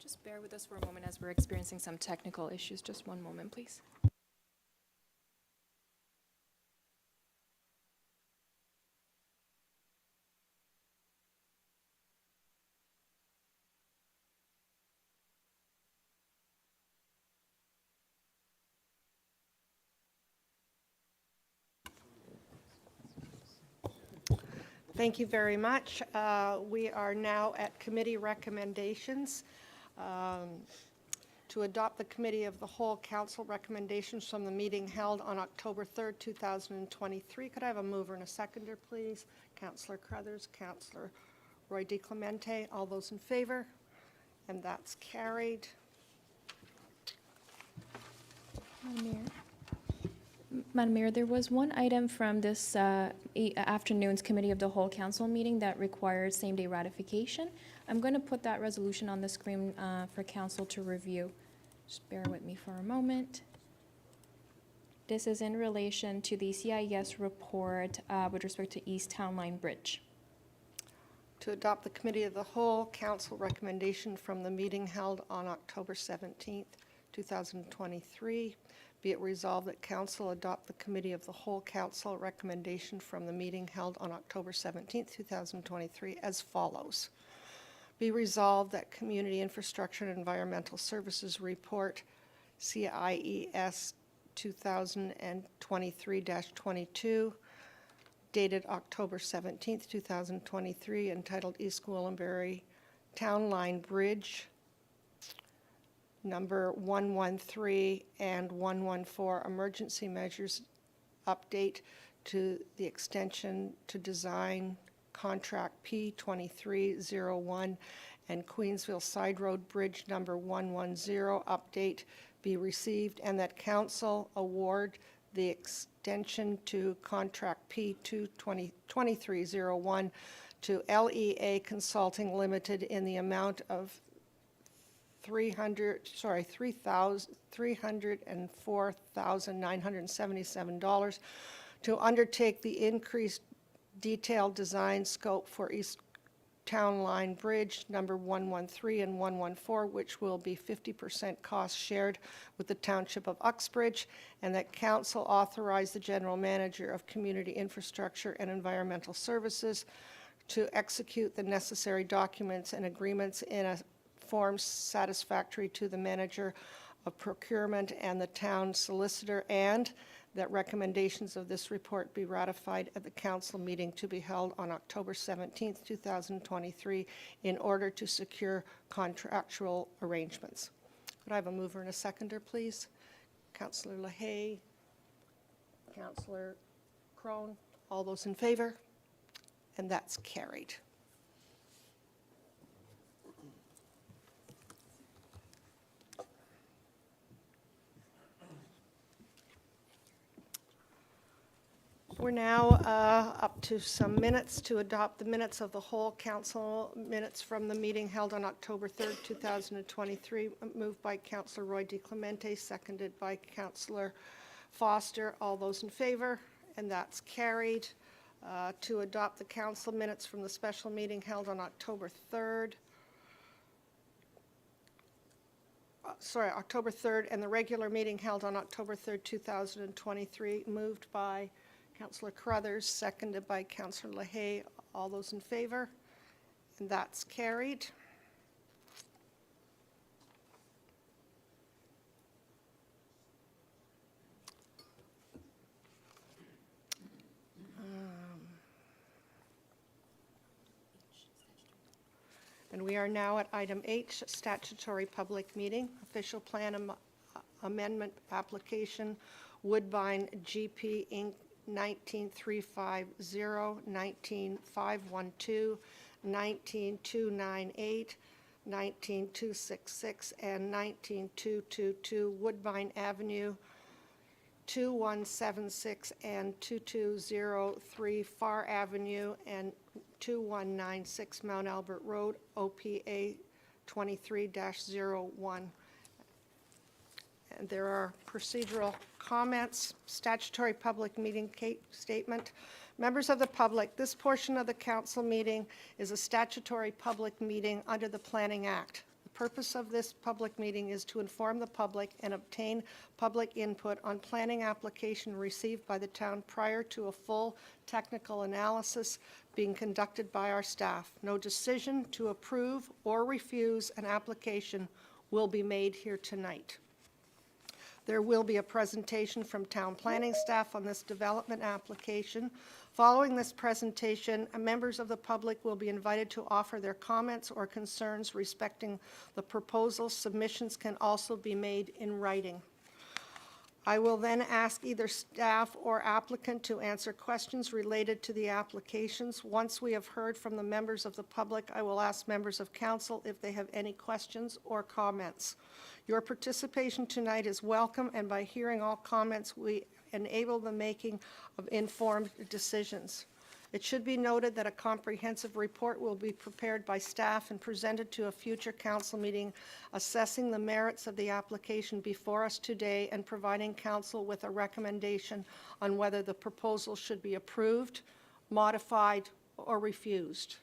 Just bear with us for a moment as we're experiencing some technical issues. Just one moment, please. Thank you very much. We are now at committee recommendations. To adopt the Committee of the Whole Council recommendations from the meeting held on October 3rd, 2023. Could I have a mover and a seconder, please? Councillor Crothers, Councillor Roy DiClemente. All those in favor? And that's carried. Madam Mayor, there was one item from this afternoon's Committee of the Whole Council meeting that required same-day ratification. I'm going to put that resolution on the screen for Council to review. Just bear with me for a moment. This is in relation to the CIES report with respect to East Town Line Bridge. To adopt the Committee of the Whole Council recommendation from the meeting held on October 17th, 2023. Be it resolved that Council adopt the Committee of the Whole Council recommendation from the meeting held on October 17th, 2023 as follows. Be resolved that Community Infrastructure and Environmental Services Report, CIES 2023-22, dated October 17th, 2023, entitled East Gwillimbury Town Line Bridge, number 113 and 114, emergency measures update to the extension to design contract P2301 and Queensville Side Road Bridge number 110 update be received, and that Council award the extension to contract P2301 to LEA Consulting Limited in the amount of $304,977 to undertake the increased detailed design scope for East Town Line Bridge number 113 and 114, which will be 50% cost shared with the Township of Uxbridge, and that Council authorize the General Manager of Community Infrastructure and Environmental Services to execute the necessary documents and agreements in a form satisfactory to the Manager of Procurement and the Town Solicitor, and that recommendations of this report be ratified at the council meeting to be held on October 17th, 2023, in order to secure contractual arrangements. Could I have a mover and a seconder, please? Councillor LaHaye, Councillor Crone, all those in favor? And that's carried. We're now up to some minutes to adopt the minutes of the whole council, minutes from the meeting held on October 3rd, 2023, moved by Councillor Roy DeClemente, seconded by Councillor Foster. All those in favor? And that's carried. To adopt the council minutes from the special meeting held on October 3rd. October 3rd, and the regular meeting held on October 3rd, 2023, moved by Councillor Carruthers, seconded by Councillor LaHaye. All those in favor? And that's carried. And we are now at item H, statutory public meeting, official plan amendment application, Woodbine GP Inc. 19350, 19512, 19298, 19266, and 19222 Woodbine Avenue, 2176 and 2203 Far Avenue, and 2196 Mount Albert Road, OPA 23-01. And there are procedural comments, statutory public meeting statement. Members of the public, this portion of the council meeting is a statutory public meeting under the Planning Act. The purpose of this public meeting is to inform the public and obtain public input on planning application received by the town prior to a full technical analysis being conducted by our staff. No decision to approve or refuse an application will be made here tonight. There will be a presentation from town planning staff on this development application. Following this presentation, members of the public will be invited to offer their comments or concerns respecting the proposal. Submissions can also be made in writing. I will then ask either staff or applicant to answer questions related to the applications. Once we have heard from the members of the public, I will ask members of council if they have any questions or comments. Your participation tonight is welcome, and by hearing all comments, we enable the making of informed decisions. It should be noted that a comprehensive report will be prepared by staff and presented to a future council meeting assessing the merits of the application before us today and providing council with a recommendation on whether the proposal should be approved, modified, or refused.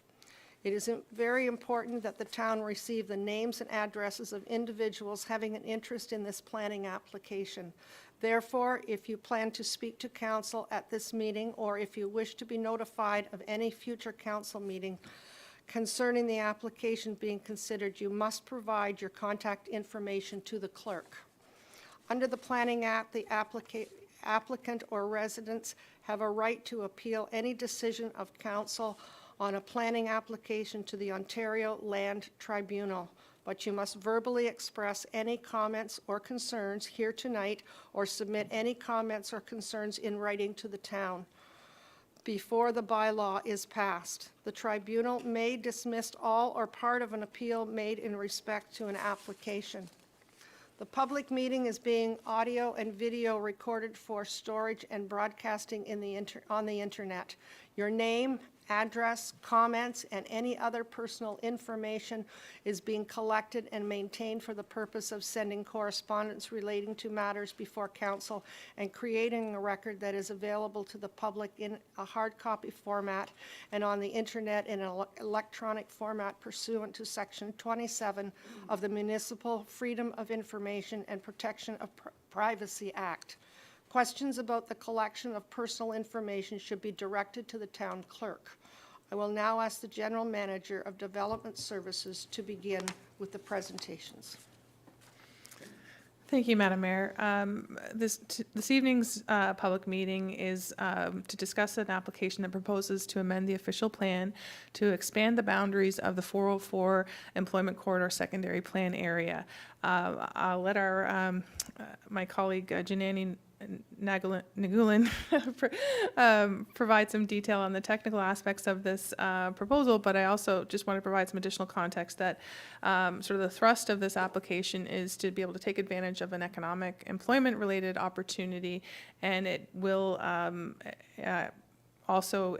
It is very important that the town receive the names and addresses of individuals having an interest in this planning application. Therefore, if you plan to speak to council at this meeting, or if you wish to be notified of any future council meeting concerning the application being considered, you must provide your contact information to the clerk. Under the Planning Act, the applicant or residents have a right to appeal any decision of council on a planning application to the Ontario Land Tribunal, but you must verbally express any comments or concerns here tonight or submit any comments or concerns in writing to the town before the bylaw is passed. The tribunal may dismiss all or part of an appeal made in respect to an application. The public meeting is being audio and video recorded for storage and broadcasting on the internet. Your name, address, comments, and any other personal information is being collected and maintained for the purpose of sending correspondence relating to matters before council and creating a record that is available to the public in a hard copy format and on the internet in an electronic format pursuant to Section 27 of the Municipal Freedom of Information and Protection of Privacy Act. Questions about the collection of personal information should be directed to the town clerk. I will now ask the General Manager of Development Services to begin with the presentations. Thank you, Madam Mayor. This evening's public meeting is to discuss an application that proposes to amend the official plan to expand the boundaries of the 404 Employment Corridor Secondary Plan area. I'll let my colleague Janani Nagulin provide some detail on the technical aspects of this proposal, but I also just want to provide some additional context that sort of the thrust of this application is to be able to take advantage of an economic employment-related opportunity, and it will also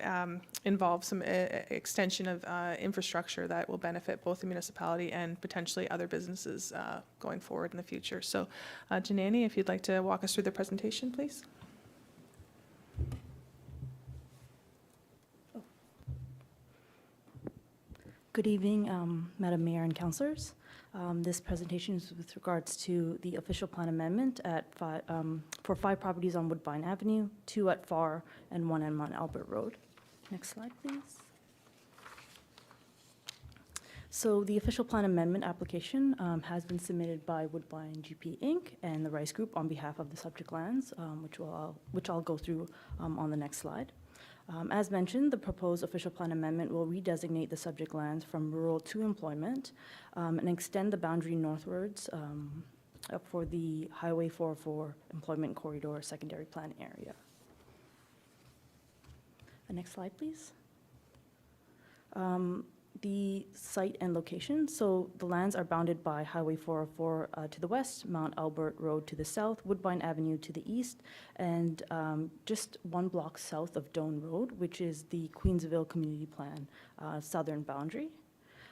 involve some extension of infrastructure that will benefit both the municipality and potentially other businesses going forward in the future. So, Janani, if you'd like to walk us through the presentation, please. Good evening, Madam Mayor and Councillors. This presentation is with regards to the official plan amendment for 5 properties on Woodbine Avenue, 2 at Far, and 1 on Mount Albert Road. Next slide, please. So the official plan amendment application has been submitted by Woodbine GP Inc. and the Rice Group on behalf of the subject lands, which I'll go through on the next slide. As mentioned, the proposed official plan amendment will redesignate the subject lands from rural to employment and extend the boundary northwards for the Highway 404 Employment Corridor Secondary Plan area. Next slide, please. The site and location. So the lands are bounded by Highway 404 to the west, Mount Albert Road to the south, Woodbine Avenue to the east, and just 1 block south of Doane Road, which is the Queensville Community Plan southern boundary.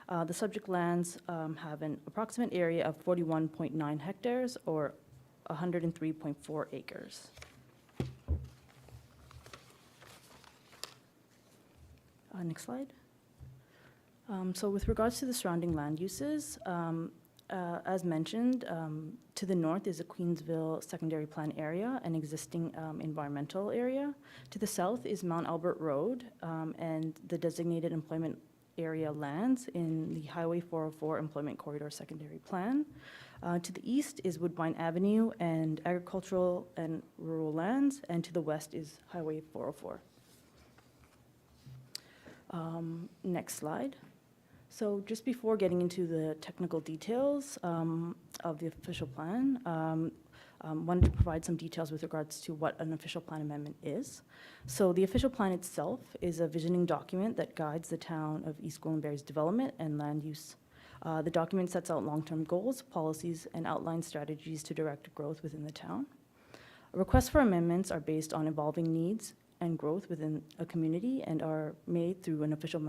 The subject lands have an approximate area of 41.9 hectares or 103.4 acres. Next slide. So with regards to the surrounding land uses, as mentioned, to the north is a Queensville secondary plan area, an existing environmental area. To the south is Mount Albert Road and the designated employment area lands in the Highway 404 Employment Corridor Secondary Plan. To the east is Woodbine Avenue and agricultural and rural lands, and to the west is Highway 404. Next slide. So just before getting into the technical details of the official plan, wanted to provide some details with regards to what an official plan amendment is. So the official plan itself is a visioning document that guides the town of East Gwillimbury's development and land use. The document sets out long-term goals, policies, and outlines strategies to direct growth within the town. Requests for amendments are based on evolving needs and growth within a community and are made through an official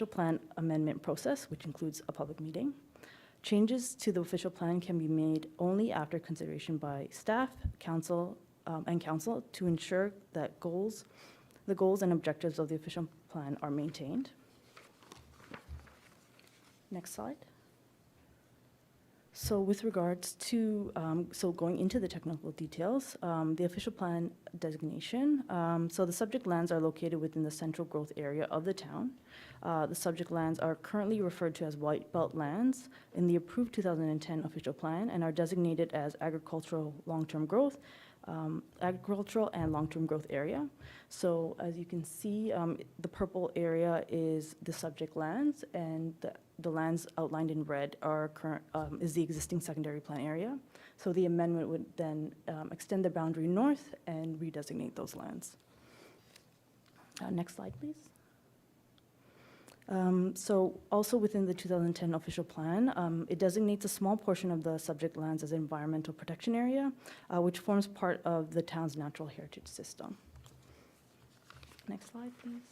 plan amendment process, which includes a public meeting. Changes to the official plan can be made only after consideration by staff, council, and council to ensure that the goals and objectives of the official plan are maintained. Next slide. So with regards to, so going into the technical details, the official plan designation, so the subject lands are located within the central growth area of the town. The subject lands are currently referred to as white belt lands in the approved 2010 official plan and are designated as agricultural long-term growth, agricultural and long-term growth area. So as you can see, the purple area is the subject lands, and the lands outlined in red are is the existing secondary plan area. So the amendment would then extend the boundary north and redesignate those lands. Next slide, please. So also within the 2010 official plan, it designates a small portion of the subject lands as environmental protection area, which forms part of the town's natural heritage system. Next slide, please.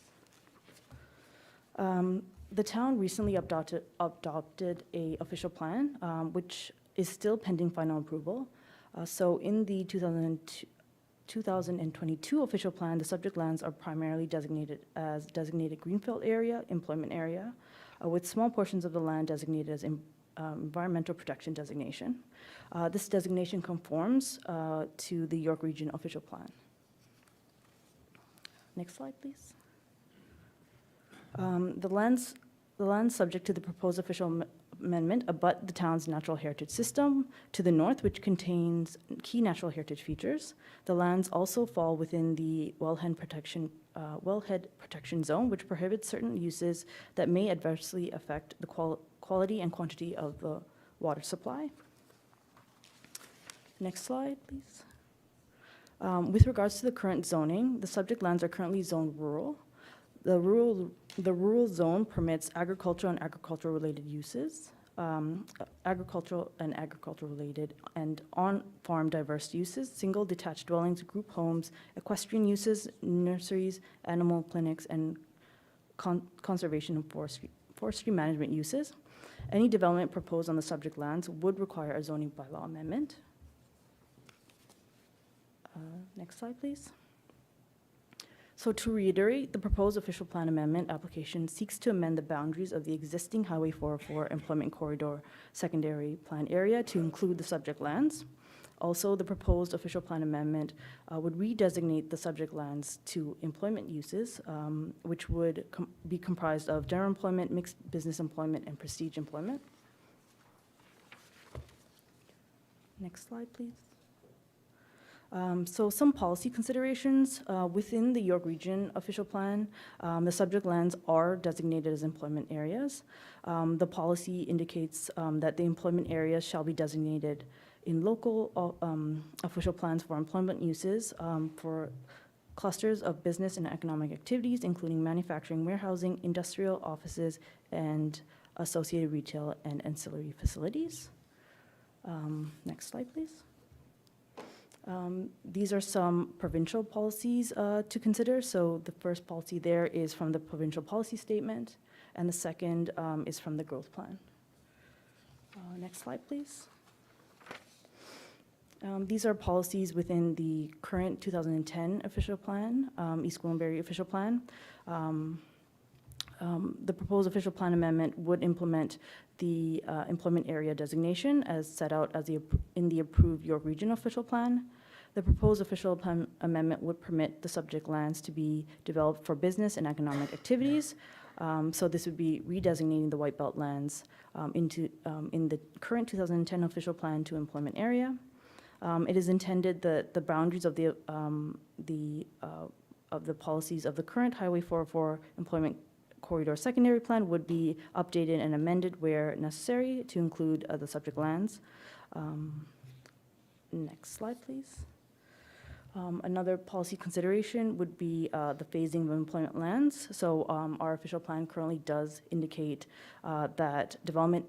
The town recently adopted a official plan, which is still pending final approval. So in the 2022 official plan, the subject lands are primarily designated as designated greenfield area, employment area, with small portions of the land designated as environmental protection designation. This designation conforms to the York Region official plan. Next slide, please. The lands subject to the proposed official amendment abut the town's natural heritage system to the north, which contains key natural heritage features. The lands also fall within the wellhead protection zone, which prohibits certain uses that may adversely affect the quality and quantity of the water supply. Next slide, please. With regards to the current zoning, the subject lands are currently zoned rural. The rural zone permits agricultural and agricultural-related uses, agricultural and agricultural-related and on-farm diverse uses, single detached dwellings, group homes, equestrian uses, nurseries, animal clinics, and conservation and forestry management uses. Any development proposed on the subject lands would require a zoning bylaw amendment. Next slide, please. So to reiterate, the proposed official plan amendment application seeks to amend the boundaries of the existing Highway 404 Employment Corridor secondary plan area to include the subject lands. Also, the proposed official plan amendment would redesignate the subject lands to employment uses, which would be comprised of general employment, mixed business employment, and prestige employment. Next slide, please. So some policy considerations within the York Region official plan, the subject lands are designated as employment areas. The policy indicates that the employment areas shall be designated in local official plans for employment uses for clusters of business and economic activities, including manufacturing, warehousing, industrial offices, and associated retail and ancillary facilities. Next slide, please. These are some provincial policies to consider. So the first policy there is from the provincial policy statement, and the second is from the growth plan. Next slide, please. These are policies within the current 2010 official plan, East Gwillimbury official plan. The proposed official plan amendment would implement the employment area designation as set out as in the approved York Region official plan. The proposed official plan amendment would permit the subject lands to be developed for business and economic activities. So this would be redesignating the white belt lands in the current 2010 official plan to employment area. It is intended that the boundaries of the policies of the current Highway 404 Employment Corridor Secondary Plan would be updated and amended where necessary to include the subject lands. Next slide, please. Another policy consideration would be the phasing of employment lands. So our official plan currently does indicate that development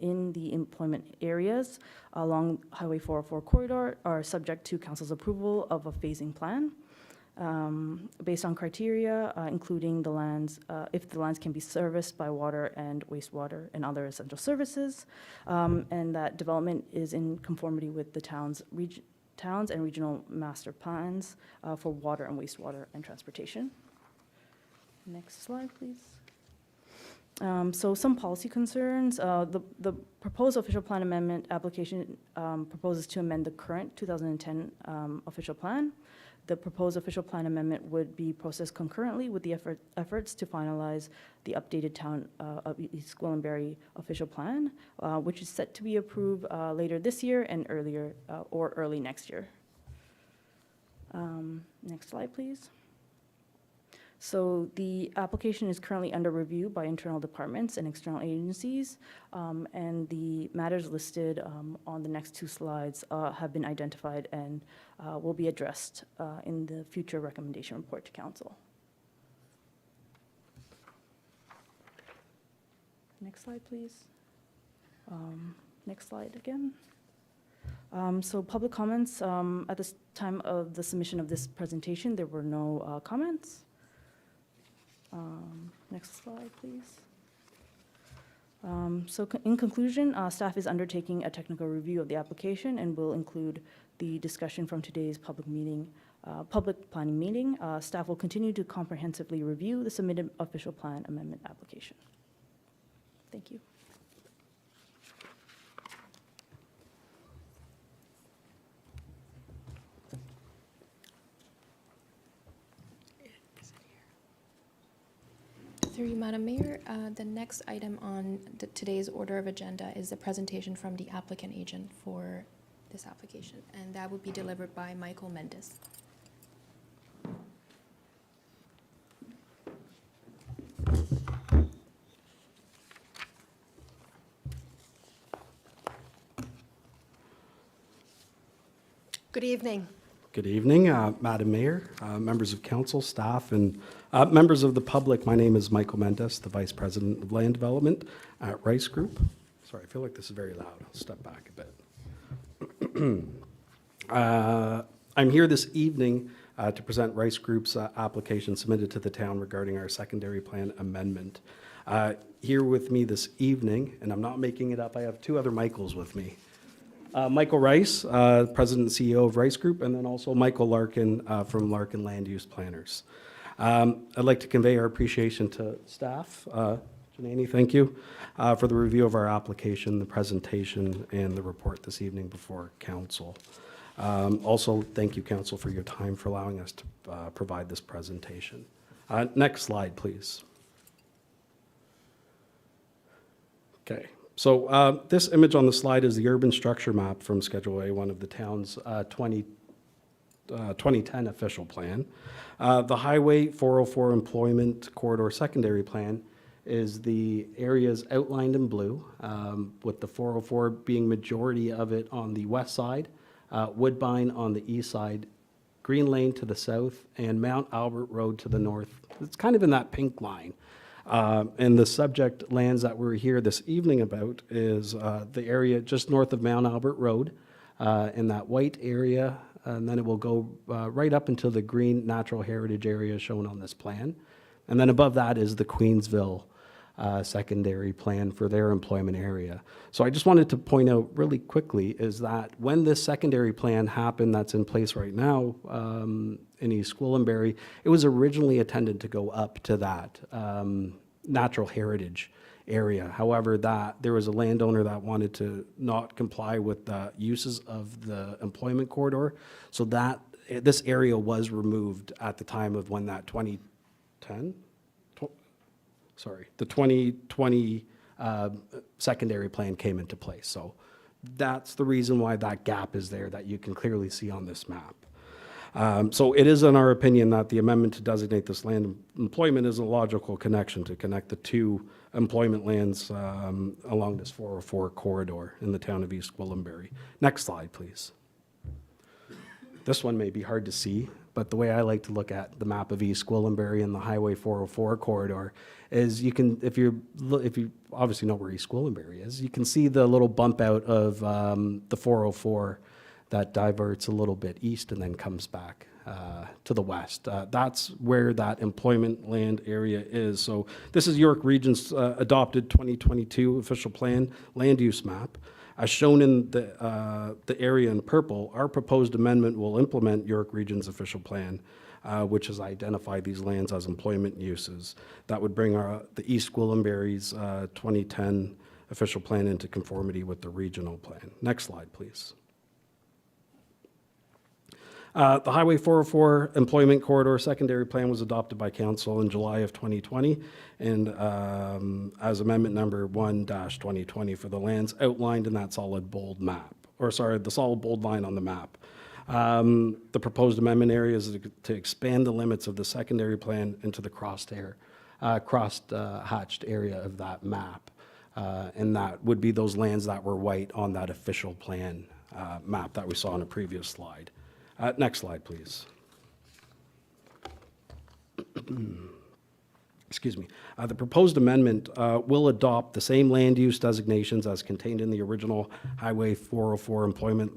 in the employment areas along Highway 404 corridor are subject to council's approval of a phasing plan based on criteria, including the lands, if the lands can be serviced by water and wastewater and other essential services, and that development is in conformity with the towns and regional master plans for water and wastewater and transportation. Next slide, please. So some policy concerns. The proposed official plan amendment application proposes to amend the current 2010 official plan. The proposed official plan amendment would be processed concurrently with the efforts to finalize the updated Town of East Gwillimbury official plan, which is set to be approved later this year and early next year. Next slide, please. So the application is currently under review by internal departments and external agencies, and the matters listed on the next two slides have been identified and will be addressed in the future recommendation report to council. Next slide, please. Next slide again. So public comments, at the time of the submission of this presentation, there were no comments. Next slide, please. So in conclusion, staff is undertaking a technical review of the application and will include the discussion from today's public planning meeting. Staff will continue to comprehensively review the submitted official plan amendment application. Thank you. Through you, Madam Mayor, the next item on today's order of agenda is the presentation from the applicant agent for this application, and that would be delivered by Michael Mendes. Good evening. Good evening, Madam Mayor, members of council, staff, and members of the public. My name is Michael Mendes, the Vice President of Land Development at Rice Group. Sorry, I feel like this is very loud. I'll step back a bit. I'm here this evening to present Rice Group's application submitted to the town regarding our secondary plan amendment. Here with me this evening, and I'm not making it up, I have two other Michaels with me. Michael Rice, President and CEO of Rice Group, and then also Michael Larkin from Larkin Land Use Planners. I'd like to convey our appreciation to staff. Janani, thank you for the review of our application, the presentation, and the report this evening before council. Also, thank you, council, for your time for allowing us to provide this presentation. Next slide, please. Okay. So this image on the slide is the urban structure map from Schedule A1 of the town's 2010 official plan. The Highway 404 Employment Corridor Secondary Plan is the areas outlined in blue, with the 404 being majority of it on the west side, Woodbine on the east side, Green Lane to the south, and Mount Albert Road to the north. It's kind of in that pink line. And the subject lands that we're here this evening about is the area just north of Mount Albert Road, in that white area, and then it will go right up into the green natural heritage area shown on this plan. And then above that is the Queensville secondary plan for their employment area. So I just wanted to point out really quickly is that when this secondary plan happened that's in place right now in East Gwillimbury, it was originally intended to go up to that natural heritage area. However, there was a landowner that wanted to not comply with the uses of the employment corridor, so that this area was removed at the time of when that 2020 secondary plan came into place. So that's the reason why that gap is there that you can clearly see on this map. So it is in our opinion that the amendment to designate this land employment is a logical connection to connect the two employment lands along this 404 corridor in the town of East Gwillimbury. Next slide, please. This one may be hard to see, but the way I like to look at the map of East Gwillimbury and the Highway 404 corridor is you can, if you obviously know where East Gwillimbury is, you can see the little bump out of the 404 that diverts a little bit east and then comes back to the west. That's where that employment land area is. So this is York Region's adopted 2022 official plan land use map. As shown in the area in purple, our proposed amendment will implement York Region's official plan, which has identified these lands as employment uses. That would bring the East Gwillimbury's 2010 official plan into conformity with the regional plan. Next slide, please. The Highway 404 Employment Corridor Secondary Plan was adopted by Council in July of 2020 and as amendment number 1-2020 for the lands outlined in that solid bold map, or sorry, the solid bold line on the map. The proposed amendment area is to expand the limits of the secondary plan into the cross-hatched area of that map. And that would be those lands that were white on that official plan map that we saw on a previous slide. Next slide, please. Excuse me. The proposed amendment will adopt the same land use designations as contained in the original Highway 404 Employment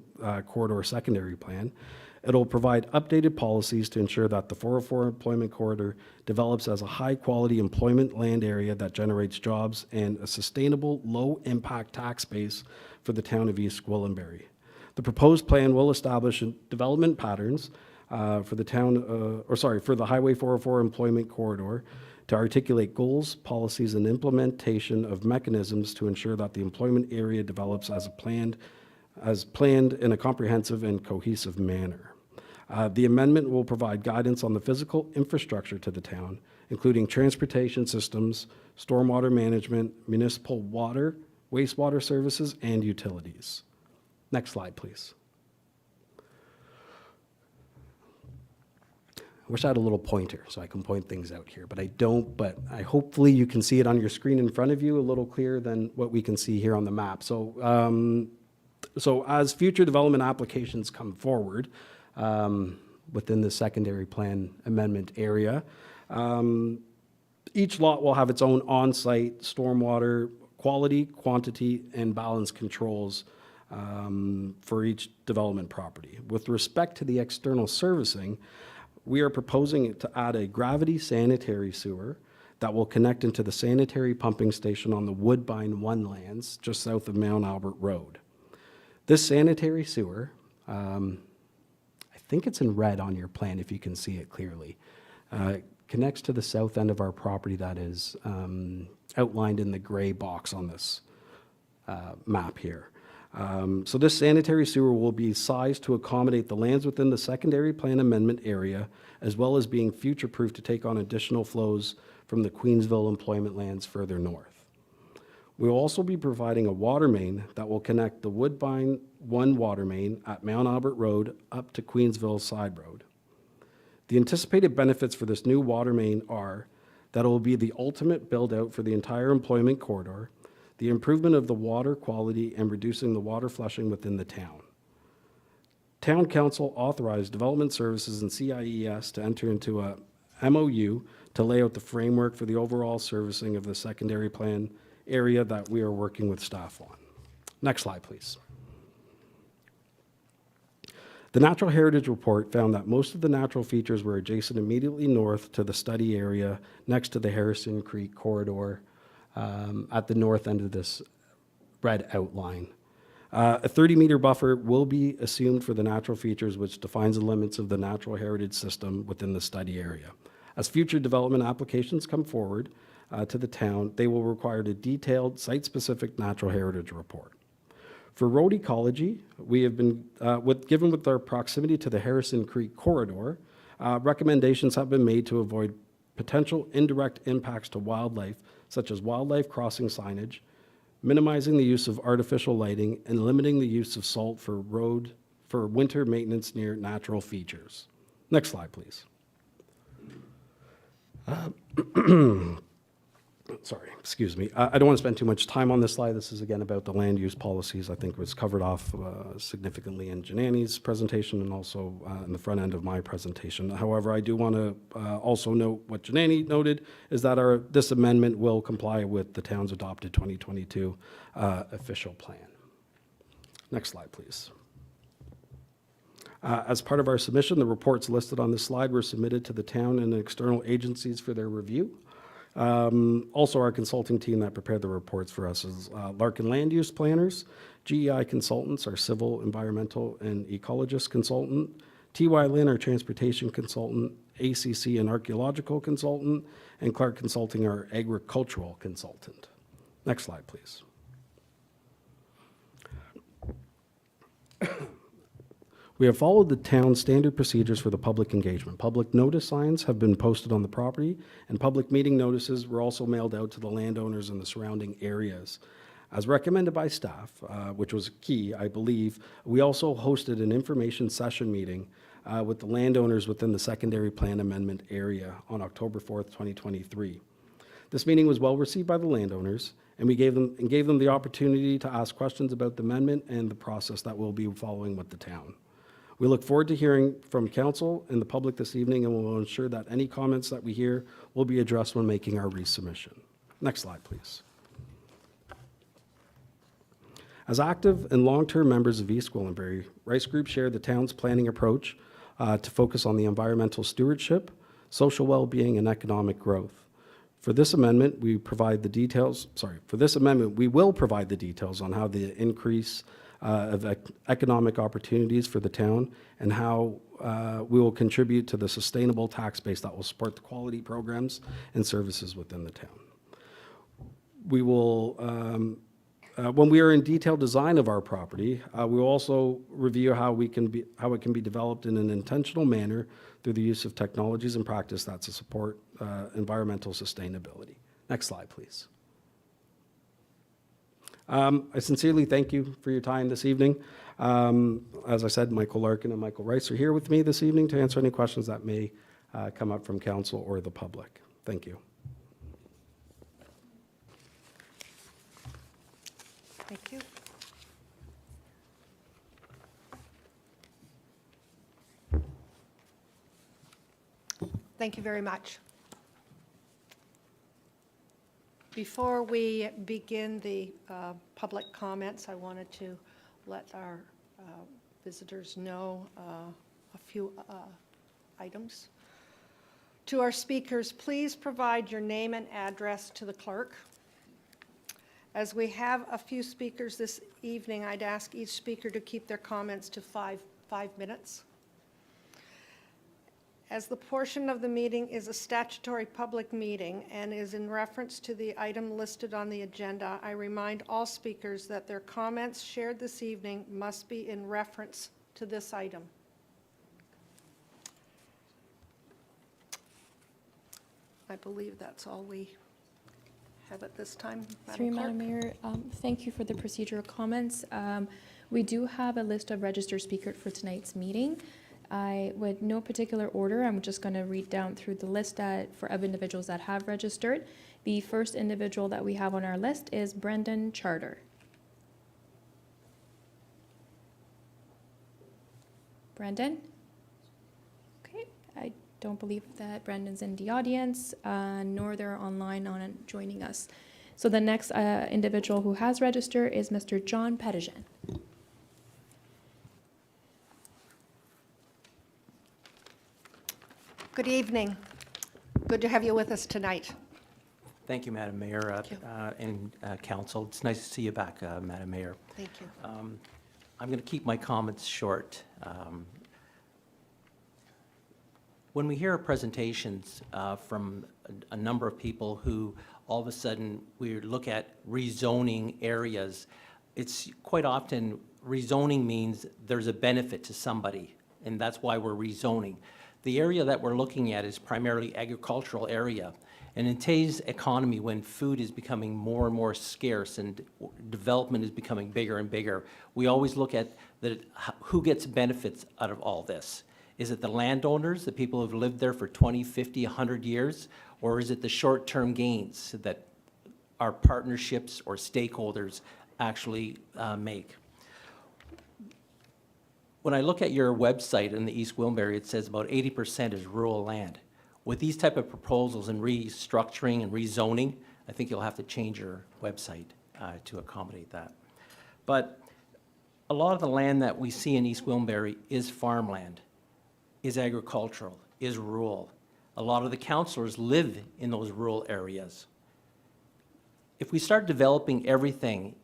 Corridor Secondary Plan. It'll provide updated policies to ensure that the 404 Employment Corridor develops as a high-quality employment land area that generates jobs and a sustainable, low-impact tax base for the town of East Gwillimbury. The proposed plan will establish development patterns for the Highway 404 Employment Corridor to articulate goals, policies, and implementation of mechanisms to ensure that the employment area develops as planned in a comprehensive and cohesive manner. The amendment will provide guidance on the physical infrastructure to the town, including transportation systems, stormwater management, municipal water, wastewater services, and utilities. Next slide, please. I wish I had a little pointer so I can point things out here, but I don't, but hopefully you can see it on your screen in front of you a little clearer than what we can see here on the map. So, as future development applications come forward within the secondary plan amendment area, each lot will have its own on-site stormwater quality, quantity, and balance controls for each development property. With respect to the external servicing, we are proposing to add a gravity sanitary sewer that will connect into the sanitary pumping station on the Woodbine 1 lands just south of Mount Albert Road. This sanitary sewer, I think it's in red on your plan if you can see it clearly, connects to the south end of our property that is outlined in the gray box on this map here. So this sanitary sewer will be sized to accommodate the lands within the secondary plan amendment area, as well as being future-proof to take on additional flows from the Queensville employment lands further north. We will also be providing a water main that will connect the Woodbine 1 water main at Mount Albert Road up to Queensville Side Road. The anticipated benefits for this new water main are that it will be the ultimate build-out for the entire employment corridor, the improvement of the water quality, and reducing the water flushing within the town. Town Council authorized Development Services and CIES to enter into a MOU to lay out the framework for the overall servicing of the secondary plan area that we are working with staff on. Next slide, please. The Natural Heritage Report found that most of the natural features were adjacent immediately north to the study area next to the Harrison Creek corridor at the north end of this red outline. A 30-meter buffer will be assumed for the natural features, which defines the limits of the natural heritage system within the study area. As future development applications come forward to the town, they will require a detailed site-specific natural heritage report. For road ecology, we have been, given with our proximity to the Harrison Creek corridor, recommendations have been made to avoid potential indirect impacts to wildlife, such as wildlife crossing signage, minimizing the use of artificial lighting, and limiting the use of salt for winter maintenance near natural features. Next slide, please. sorry, excuse me. I don't want to spend too much time on this slide. This is again about the land use policies. I think it was covered off significantly in Janani's presentation and also in the front end of my presentation. However, I do want to also note what Janani noted is that this amendment will comply with the town's adopted 2022 official plan. Next slide, please. As part of our submission, the reports listed on this slide were submitted to the town and external agencies for their review. Also, our consulting team that prepared the reports for us is Larkin Land Use Planners, GEI Consultants, our Civil, Environmental, and Ecologist Consultant, TY Lin, our Transportation Consultant, ACC, an Archaeological Consultant, and Clark Consulting, our Agricultural Consultant. Next slide, please. We have followed the town's standard procedures for the public engagement. Public notice signs have been posted on the property, and public meeting notices were also mailed out to the landowners in the surrounding areas. As recommended by staff, which was key, I believe, we also hosted an information session meeting with the landowners within the secondary plan amendment area on October 4th, 2023. This meeting was well received by the landowners, and we gave them the opportunity to ask questions about the amendment and the process that we'll be following with the town. We look forward to hearing from council and the public this evening, and we'll ensure that any comments that we hear will be addressed when making our resubmission. Next slide, please. As active and long-term members of East Gwillimbury, Rice Group shared the town's planning approach to focus on the environmental stewardship, social well-being, and economic growth. For this amendment, we will provide the details on how the increase of economic opportunities for the town and how we will contribute to the sustainable tax base that will support the quality programs and services within the town. We will, when we are in detailed design of our property, we will also review how it can be developed in an intentional manner through the use of technologies and practice that to support environmental sustainability. Next slide, please. I sincerely thank you for your time this evening. As I said, Michael Larkin and Michael Rice are here with me this evening to answer any questions that may come up from council or the public. Thank you. Thank you. Thank you very much. Before we begin the public comments, I wanted to let our visitors know a few items. To our speakers, please provide your name and address to the clerk. As we have a few speakers this evening, I'd ask each speaker to keep their comments to five minutes. As the portion of the meeting is a statutory public meeting and is in reference to the item listed on the agenda, I remind all speakers that their comments shared this evening must be in reference to this item. I believe that's all we have at this time, Through Madam Clerk. Madam Mayor, thank you for the procedural comments. We do have a list of registered speakers for tonight's meeting. With no particular order, I'm just going to read down through the list of individuals that have registered. The first individual that we have on our list is Brendan Charter. Brendan? Okay, I don't believe that Brendan's in the audience, nor they're online on joining us. So the next individual who has registered is Mr. John Pettigen. Good evening. Good to have you with us tonight. Thank you, Madam Mayor and Council. It's nice to see you back, Madam Mayor. Thank you. I'm going to keep my comments short. When we hear presentations from a number of people who all of a sudden we look at rezoning areas, it's quite often rezoning means there's a benefit to somebody, and that's why we're rezoning. The area that we're looking at is primarily agricultural area. And in today's economy, when food is becoming more and more scarce and development is becoming bigger and bigger, we always look at who gets benefits out of all this. Is it the landowners, the people who've lived there for 20, 50, 100 years? Or is it the short-term gains that our partnerships or stakeholders actually make. When I look at your website in the East Gwillimbury, it says about 80% is rural land. With these type of proposals and restructuring and rezoning, I think you'll have to change your website to accommodate that. But a lot of the land that we see in East Gwillimbury is farmland, is agricultural, is rural. A lot of the councillors live in those rural areas. If we start developing everything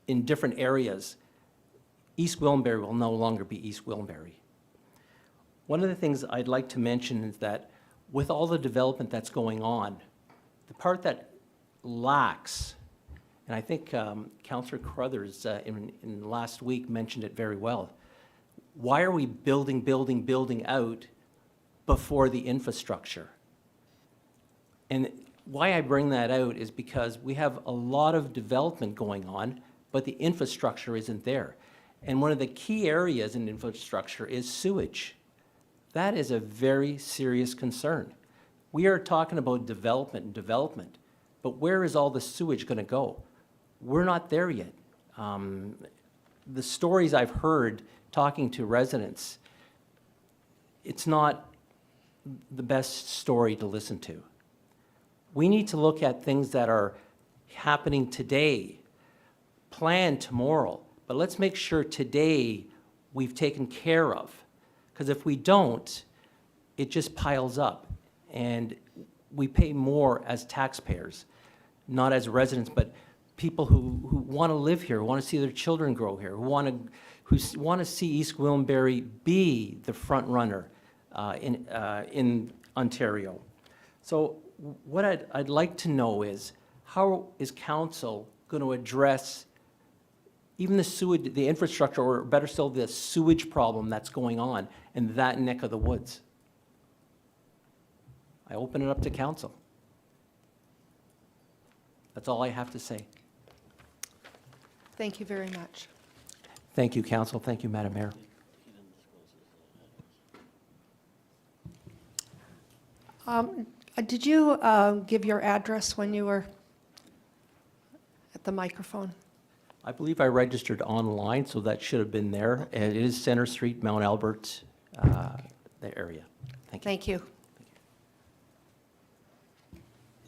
in different areas, East Gwillimbury will no longer be East Gwillimbury. One of the things I'd like to mention is that with all the development that's going on, the part that lacks, and I think Councillor Carruthers in last week mentioned it very well, why are we building out before the infrastructure? And why I bring that out is because we have a lot of development going on, but the infrastructure isn't there. And one of the key areas in infrastructure is sewage. That is a very serious concern. We are talking about development, but where is all the sewage going to go? We're not there yet. The stories I've heard talking to residents, it's not the best story to listen to. We need to look at things that are happening today, plan tomorrow, but let's make sure today we've taken care of. Because if we don't, it just piles up. And we pay more as taxpayers, not as residents, but people who want to live here, who want to see their children grow here, who want to see East Gwillimbury be the front runner in Ontario. So what I'd like to know is, how is council going to address even the sewage, the infrastructure, or better still, the sewage problem that's going on in that neck of the woods? I open it up to council. That's all I have to say. Thank you very much. Thank you, council. Thank you, Madam Mayor. Did you give your address when you were at the microphone? I believe I registered online, so that should have been there. And it is Center Street, Mount Albert, the area. Thank you. Thank you.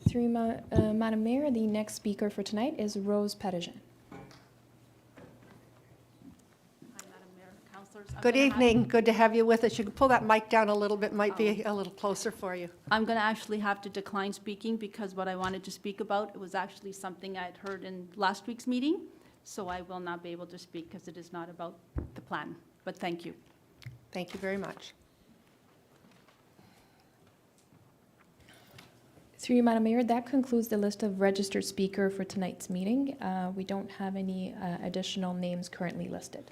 Through Madam Mayor, the next speaker for tonight is Rose Pettigen. Good evening. Good to have you with us. You can pull that mic down a little bit, might be a little closer for you. I'm going to actually have to decline speaking because what I wanted to speak about, it was actually something I had heard in last week's meeting, so I will not be able to speak because it is not about the plan, but thank you. Thank you very much. Through you, Madam Mayor, that concludes the list of registered speaker for tonight's meeting. We don't have any additional names currently listed.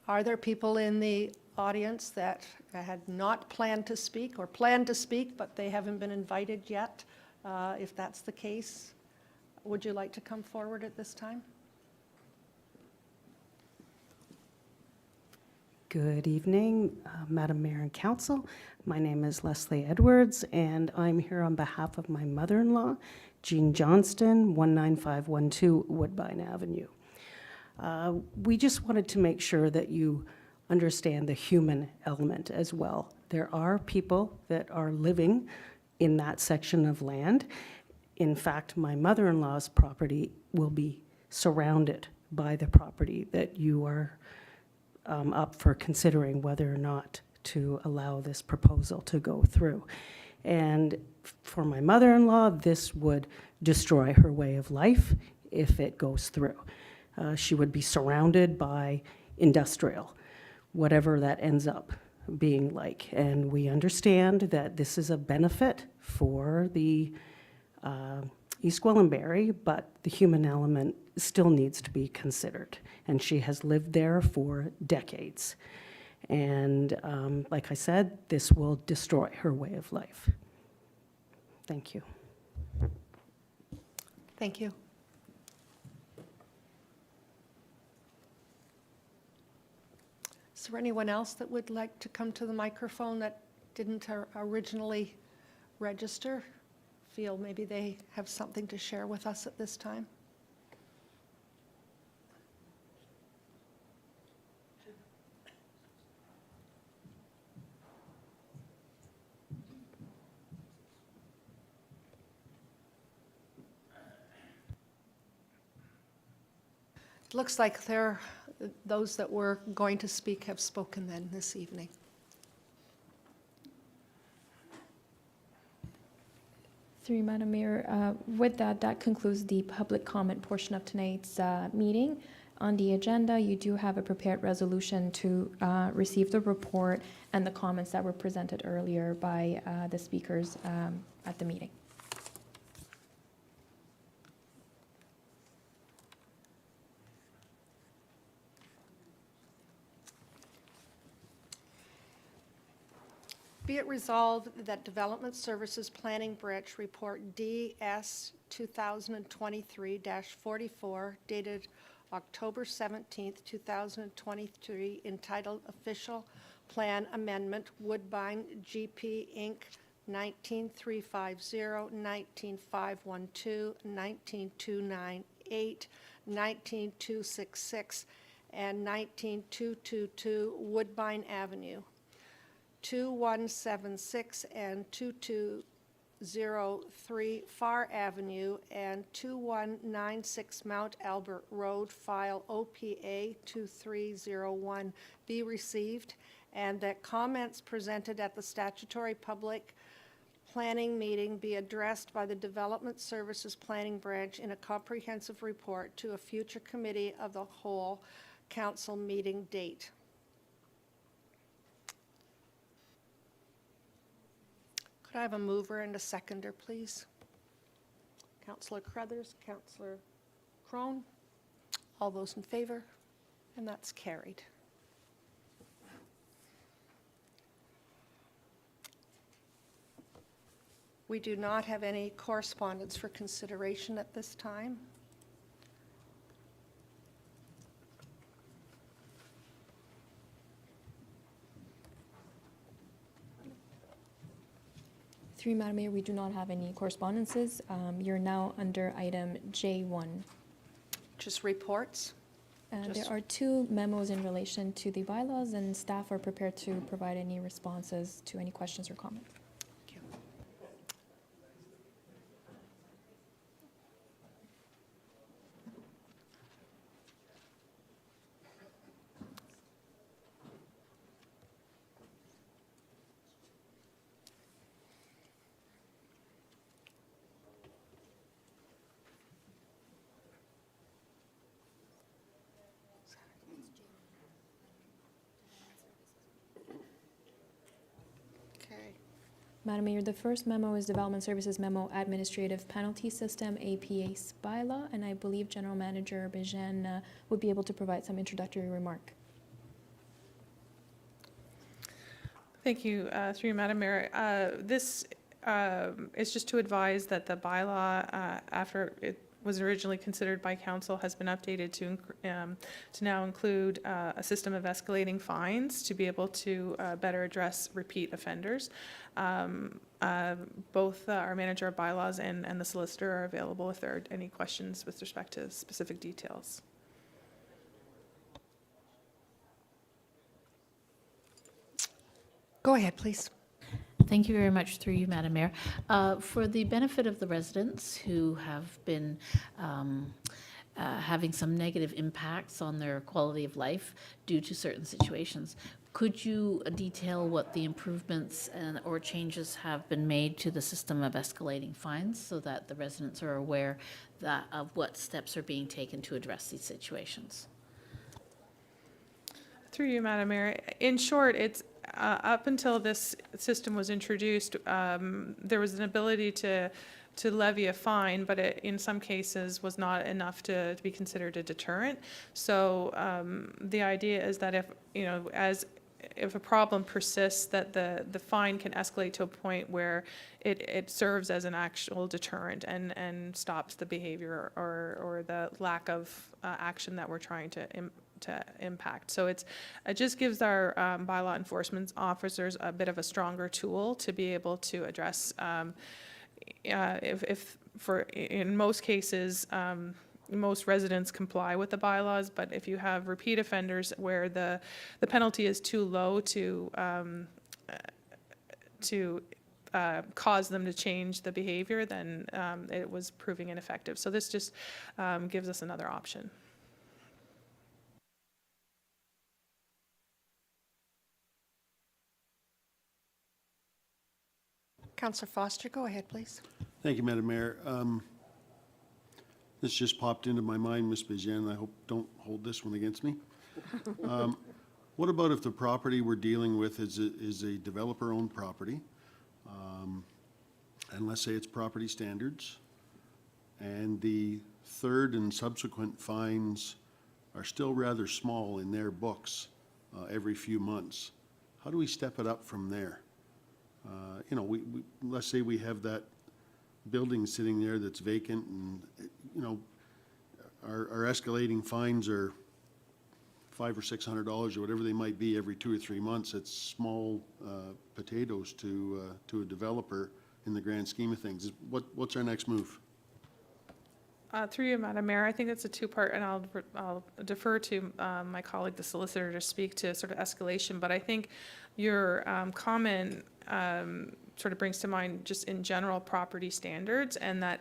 Are there people in the audience that had not planned to speak or planned to speak, but they haven't been invited yet? If that's the case, would you like to come forward at this time? Good evening, Madam Mayor and Council. My name is Leslie Edwards, and I'm here on behalf of my mother-in-law, Jean Johnston, 19512 Woodbine Avenue. We just wanted to make sure that you understand the human element as well. There are people that are living in that section of land. In fact, my mother-in-law's property will be surrounded by the property that you are up for considering whether or not to allow this proposal to go through. And for my mother-in-law, this would destroy her way of life if it goes through. She would be surrounded by industrial, whatever that ends up being like. And we understand that this is a benefit for the East Gwillimbury, but the human element still needs to be considered. And she has lived there for decades. And like I said, this will destroy her way of life. Thank you. Thank you. Is there anyone else that would like to come to the microphone that didn't originally Register feel maybe they have something to share with us at this time? It looks like those that were going to speak have spoken then this evening. Through you, Madam Mayor, with that, that concludes the public comment portion of tonight's meeting. On the agenda, you do have a prepared resolution to receive the report and the comments that were presented earlier by the speakers at the meeting. Be it resolved that Development Services Planning Branch Report DS 2023-44 dated October 17th, 2023, entitled Official Plan Amendment, Woodbine GP Inc., 19350, 19512, 19298, 19266, and 19222 Woodbine Avenue, 2176 and 2203 Far Avenue, and 2196 Mount Albert Road, file OPA 2301, be received, and that comments presented at the statutory public planning meeting be addressed by the Development Services Planning Branch in a comprehensive report to a future committee of the whole council meeting date. Could I have a mover and a seconder, please? Councillor Crothers, Councillor Crone. All those in favor? And that's carried. We do not have any correspondence for consideration at this time. Through you, Madam Mayor, we do not have any correspondences. You're now under item J1. Just reports. There are two memos in relation to the bylaws, and staff are prepared to provide any responses to any questions or comments. Thank you. Okay. Madam Mayor, the first memo is Development Services Memo Administrative Penalty System, APA's bylaw, and I believe General Manager Bejan would be able to provide some introductory remark. Thank you, through you, Madam Mayor. This is just to advise that the bylaw, after it was originally considered by council, has been updated to now include a system of escalating fines to be able to better address repeat offenders. Both our manager of bylaws and the solicitor are available if there are any questions with respect to specific details. Go ahead, please. Thank you very much, through you, Madam Mayor. For the benefit of the residents who have been having some negative impacts on their quality of life due to certain situations, could you detail what the improvements or changes have been made to the system of escalating fines so that the residents are aware of what steps are being taken to address these situations? Through you, Madam Mayor. In short, it's up until this system was introduced, there was an ability to levy a fine, but it, in some cases, was not enough to be considered a deterrent. So the idea is that if a problem persists, that the fine can escalate to a point where it serves as an actual deterrent and stops the behavior or the lack of action that we're trying to to impact. So it just gives our bylaw enforcement officers a bit of a stronger tool to be able to address, in most cases, most residents comply with the bylaws, but if you have repeat offenders where the penalty is too low to cause them to change the behavior, then it was proving ineffective. So this just gives us another option. Councillor Foster, go ahead, please. Thank you, Madam Mayor. This just popped into my mind, Ms. Bejan. I hope don't hold this one against me. What about if the property we're dealing with is a developer-owned property, and let's say it's property standards, and the third and subsequent fines are still rather small in their books every few months? How do we step it up from there? You know, let's say we have that building sitting there that's vacant, and, you know, our escalating fines are $500 or $600 or whatever they might be every 2 or 3 months. It's small potatoes to a developer in the grand scheme of things. What's our next move? Through you, Madam Mayor, I think it's a two-part, and I'll defer to my colleague, the solicitor, to speak to sort of escalation. But I think your comment sort of brings to mind just in general property standards, and that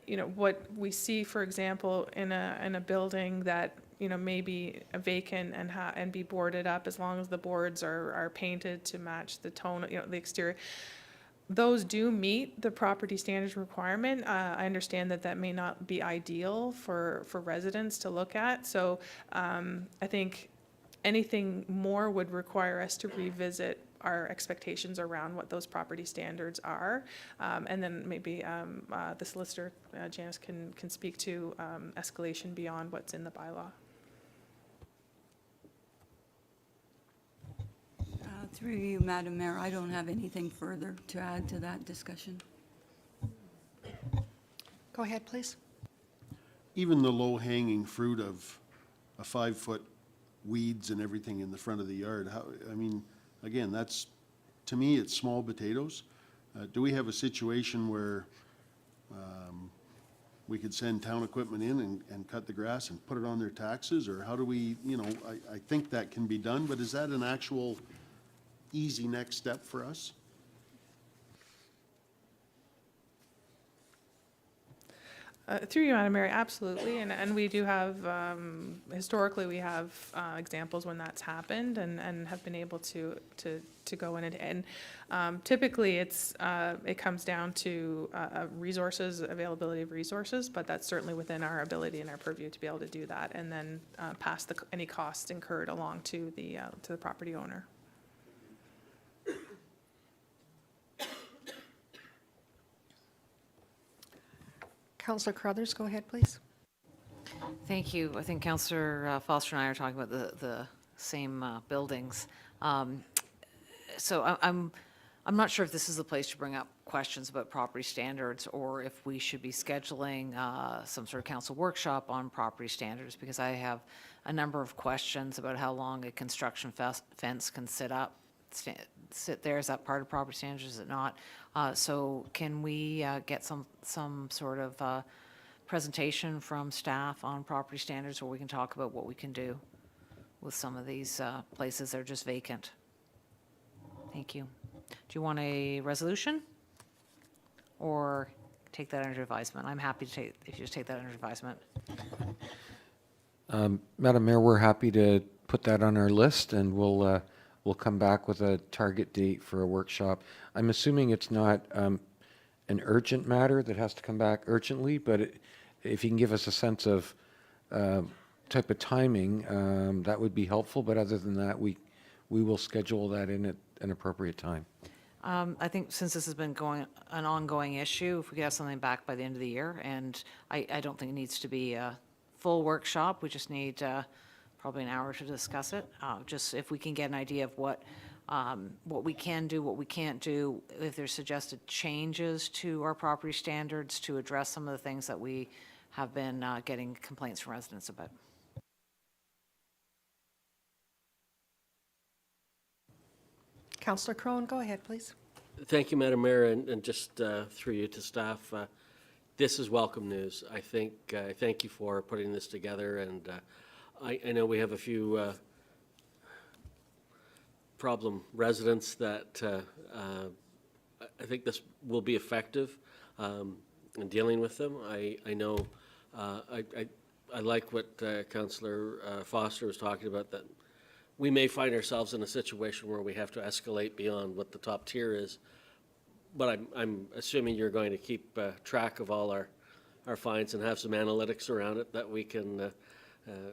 you know, what we see, for example, in a building that, you know, may be vacant and be boarded up, as long as the boards are painted to match the tone, you know, the exterior. Those do meet the property standards requirement. I understand that may not be ideal for residents to look at. So I think anything more would require us to revisit our expectations around what those property standards are. And then maybe the solicitor, Janice, can speak to escalation beyond what's in the bylaw. Through you, Madam Mayor, I don't have anything further to add to that discussion. Go ahead, please. Even the low-hanging fruit of a 5-foot weeds and everything in the front of the yard, I mean, again, that's, to me, it's small potatoes. Do we have a situation where we could send town equipment in and cut the grass and put it on their taxes? Or how do we, you know, I think that can be done, but is that an actual easy next step for us? Through you, Madam Mayor, absolutely, and we do have, historically, we have examples when that's happened and have been able to go in and typically it comes down to resources, availability of resources, but that's certainly within our ability and our purview to be able to do that, and then pass any costs incurred along to the property owner. Councillor Carruthers, go ahead, please. Thank you. I think Councillor Foster and I are talking about the same buildings. So I'm not sure if this is the place to bring up questions about property standards, or if we should be scheduling some sort of council workshop on property standards, because I have a number of questions about how long a construction fence can sit there. Is that part of property standards? Is it not? So can we get some sort of presentation from staff on property standards, where we can talk about what we can do with some of these places that are just vacant? Thank you. Do you want a resolution or take that under advisement? I'm happy to if you just take that under advisement. Madam Mayor, we're happy to put that on our list, and we'll come back with a target date for a workshop. I'm assuming it's not an urgent matter that has to come back urgently, but if you can give us a sense of type of timing, that would be helpful. But other than that, we will schedule that in at an appropriate time. I think since this has been an ongoing issue, if we could have something back by the end of the year, and I don't think it needs to be a full workshop. We just need probably an hour to discuss it. Just if we can get an idea of what we can do, what we can't do, if there's suggested changes to our property standards to address some of the things that we have been getting complaints from residents about. Councillor Crone, go ahead, please. Thank you, Madam Mayor, and just through you to staff. This is welcome news. I thank you for putting this together, and I know we have a few problem residents that I think this will be effective in dealing with them. I know I like what Councillor Foster was talking about, that we may find ourselves in a situation where we have to escalate beyond what the top tier is. But I'm assuming you're going to keep track of all our fines and have some analytics around it that we can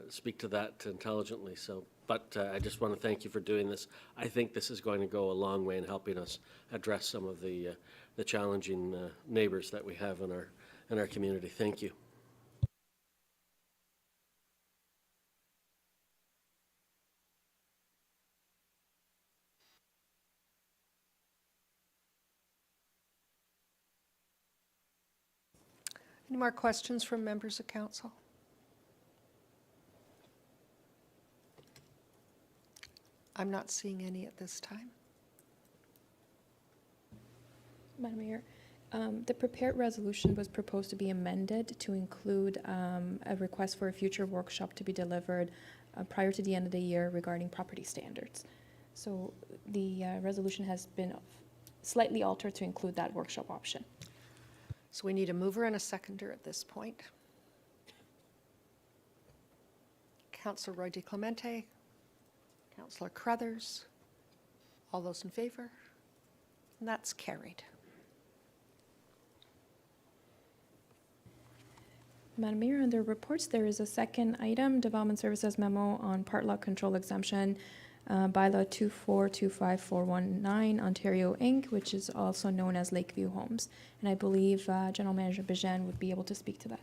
speak to that intelligently. So, but I just want to thank you for doing this. I think this is going to go a long way in helping us address some of the challenging neighbors that we have in our community. Thank you. Any more questions from members of council? I'm not seeing any at this time. Madam Mayor, the prepared resolution was proposed to be amended to include a request for a future workshop to be delivered prior to the end of the year regarding property standards. So the resolution has been slightly altered to include that workshop option. So we need a mover and a seconder at this point. Councillor Roy DeClemente, Councillor Crothers, all those in favor? And that's carried. Madam Mayor, under reports, there is a second item, Development Services Memo on Part Lot Control Exemption, Bylaw 2425419, Ontario Inc., which is also known as Lakeview Homes. And I believe General Manager Bijan would be able to speak to that.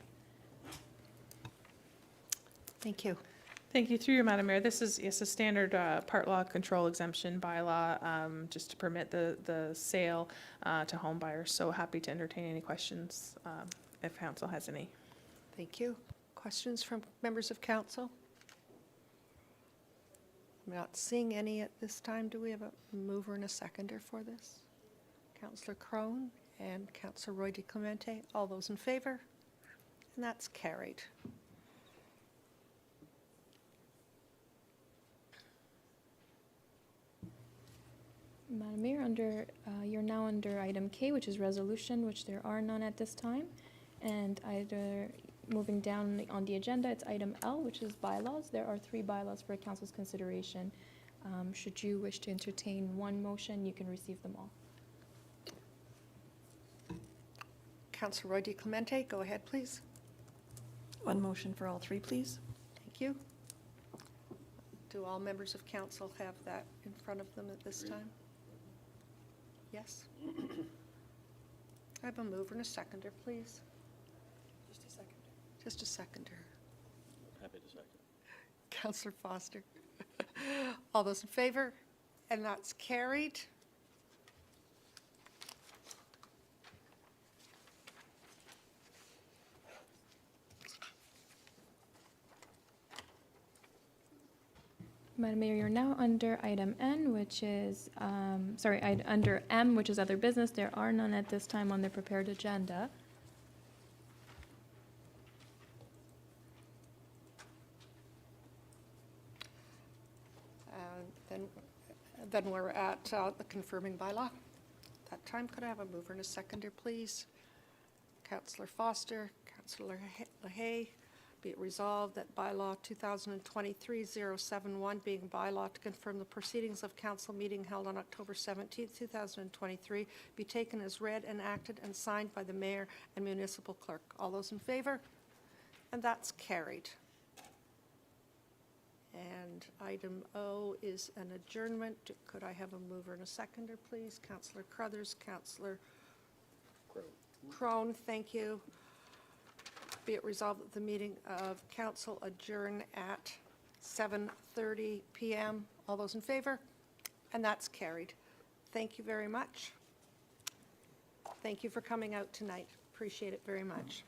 Thank you. Thank you. Through you, Madam Mayor. This is, yes, a standard part law control exemption bylaw, just to permit the sale to home buyers. So happy to entertain any questions if council has any. Thank you. Questions from members of council? I'm not seeing any at this time. Do we have a mover and a seconder for this? Councillor Crone and Councillor Roy DeClemente. All those in favor? And that's carried. Madam Mayor, you're now under item K, which is resolution, which there are none at this time. And moving down on the agenda, it's item L, which is bylaws. There are 3 bylaws for council's consideration. Should you wish to entertain one motion, you can receive them all. Councillor Roy DeClemente, go ahead, please. One motion for all 3, please. Thank you. Do all members of council have that in front of them at this time? Yes? I have a mover and a seconder, please. Just a seconder. Just a seconder. Happy to second. Councillor Foster. All those in favor? And that's carried. Madam Mayor, you're now under item N, which is, under M, which is other business. There are none at this time on the prepared agenda. Then we're at the confirming bylaw. That time, could I have a mover and a seconder, please? Councillor Foster, Councillor LaHaye. Be it resolved that bylaw 2023-071, being bylaw to confirm the proceedings of council meeting held on October 17, 2023, be taken as read, enacted, and signed by the mayor and municipal clerk. All those in favor? And that's carried. And item O is an adjournment. Could I have a mover and a seconder, please? Councillor Crothers, Councillor Crone, thank you. Be it resolved that the meeting of council adjourn at 7:30 p.m. All those in favor? And that's carried. Thank you very much. Thank you for coming out tonight. Appreciate it very much.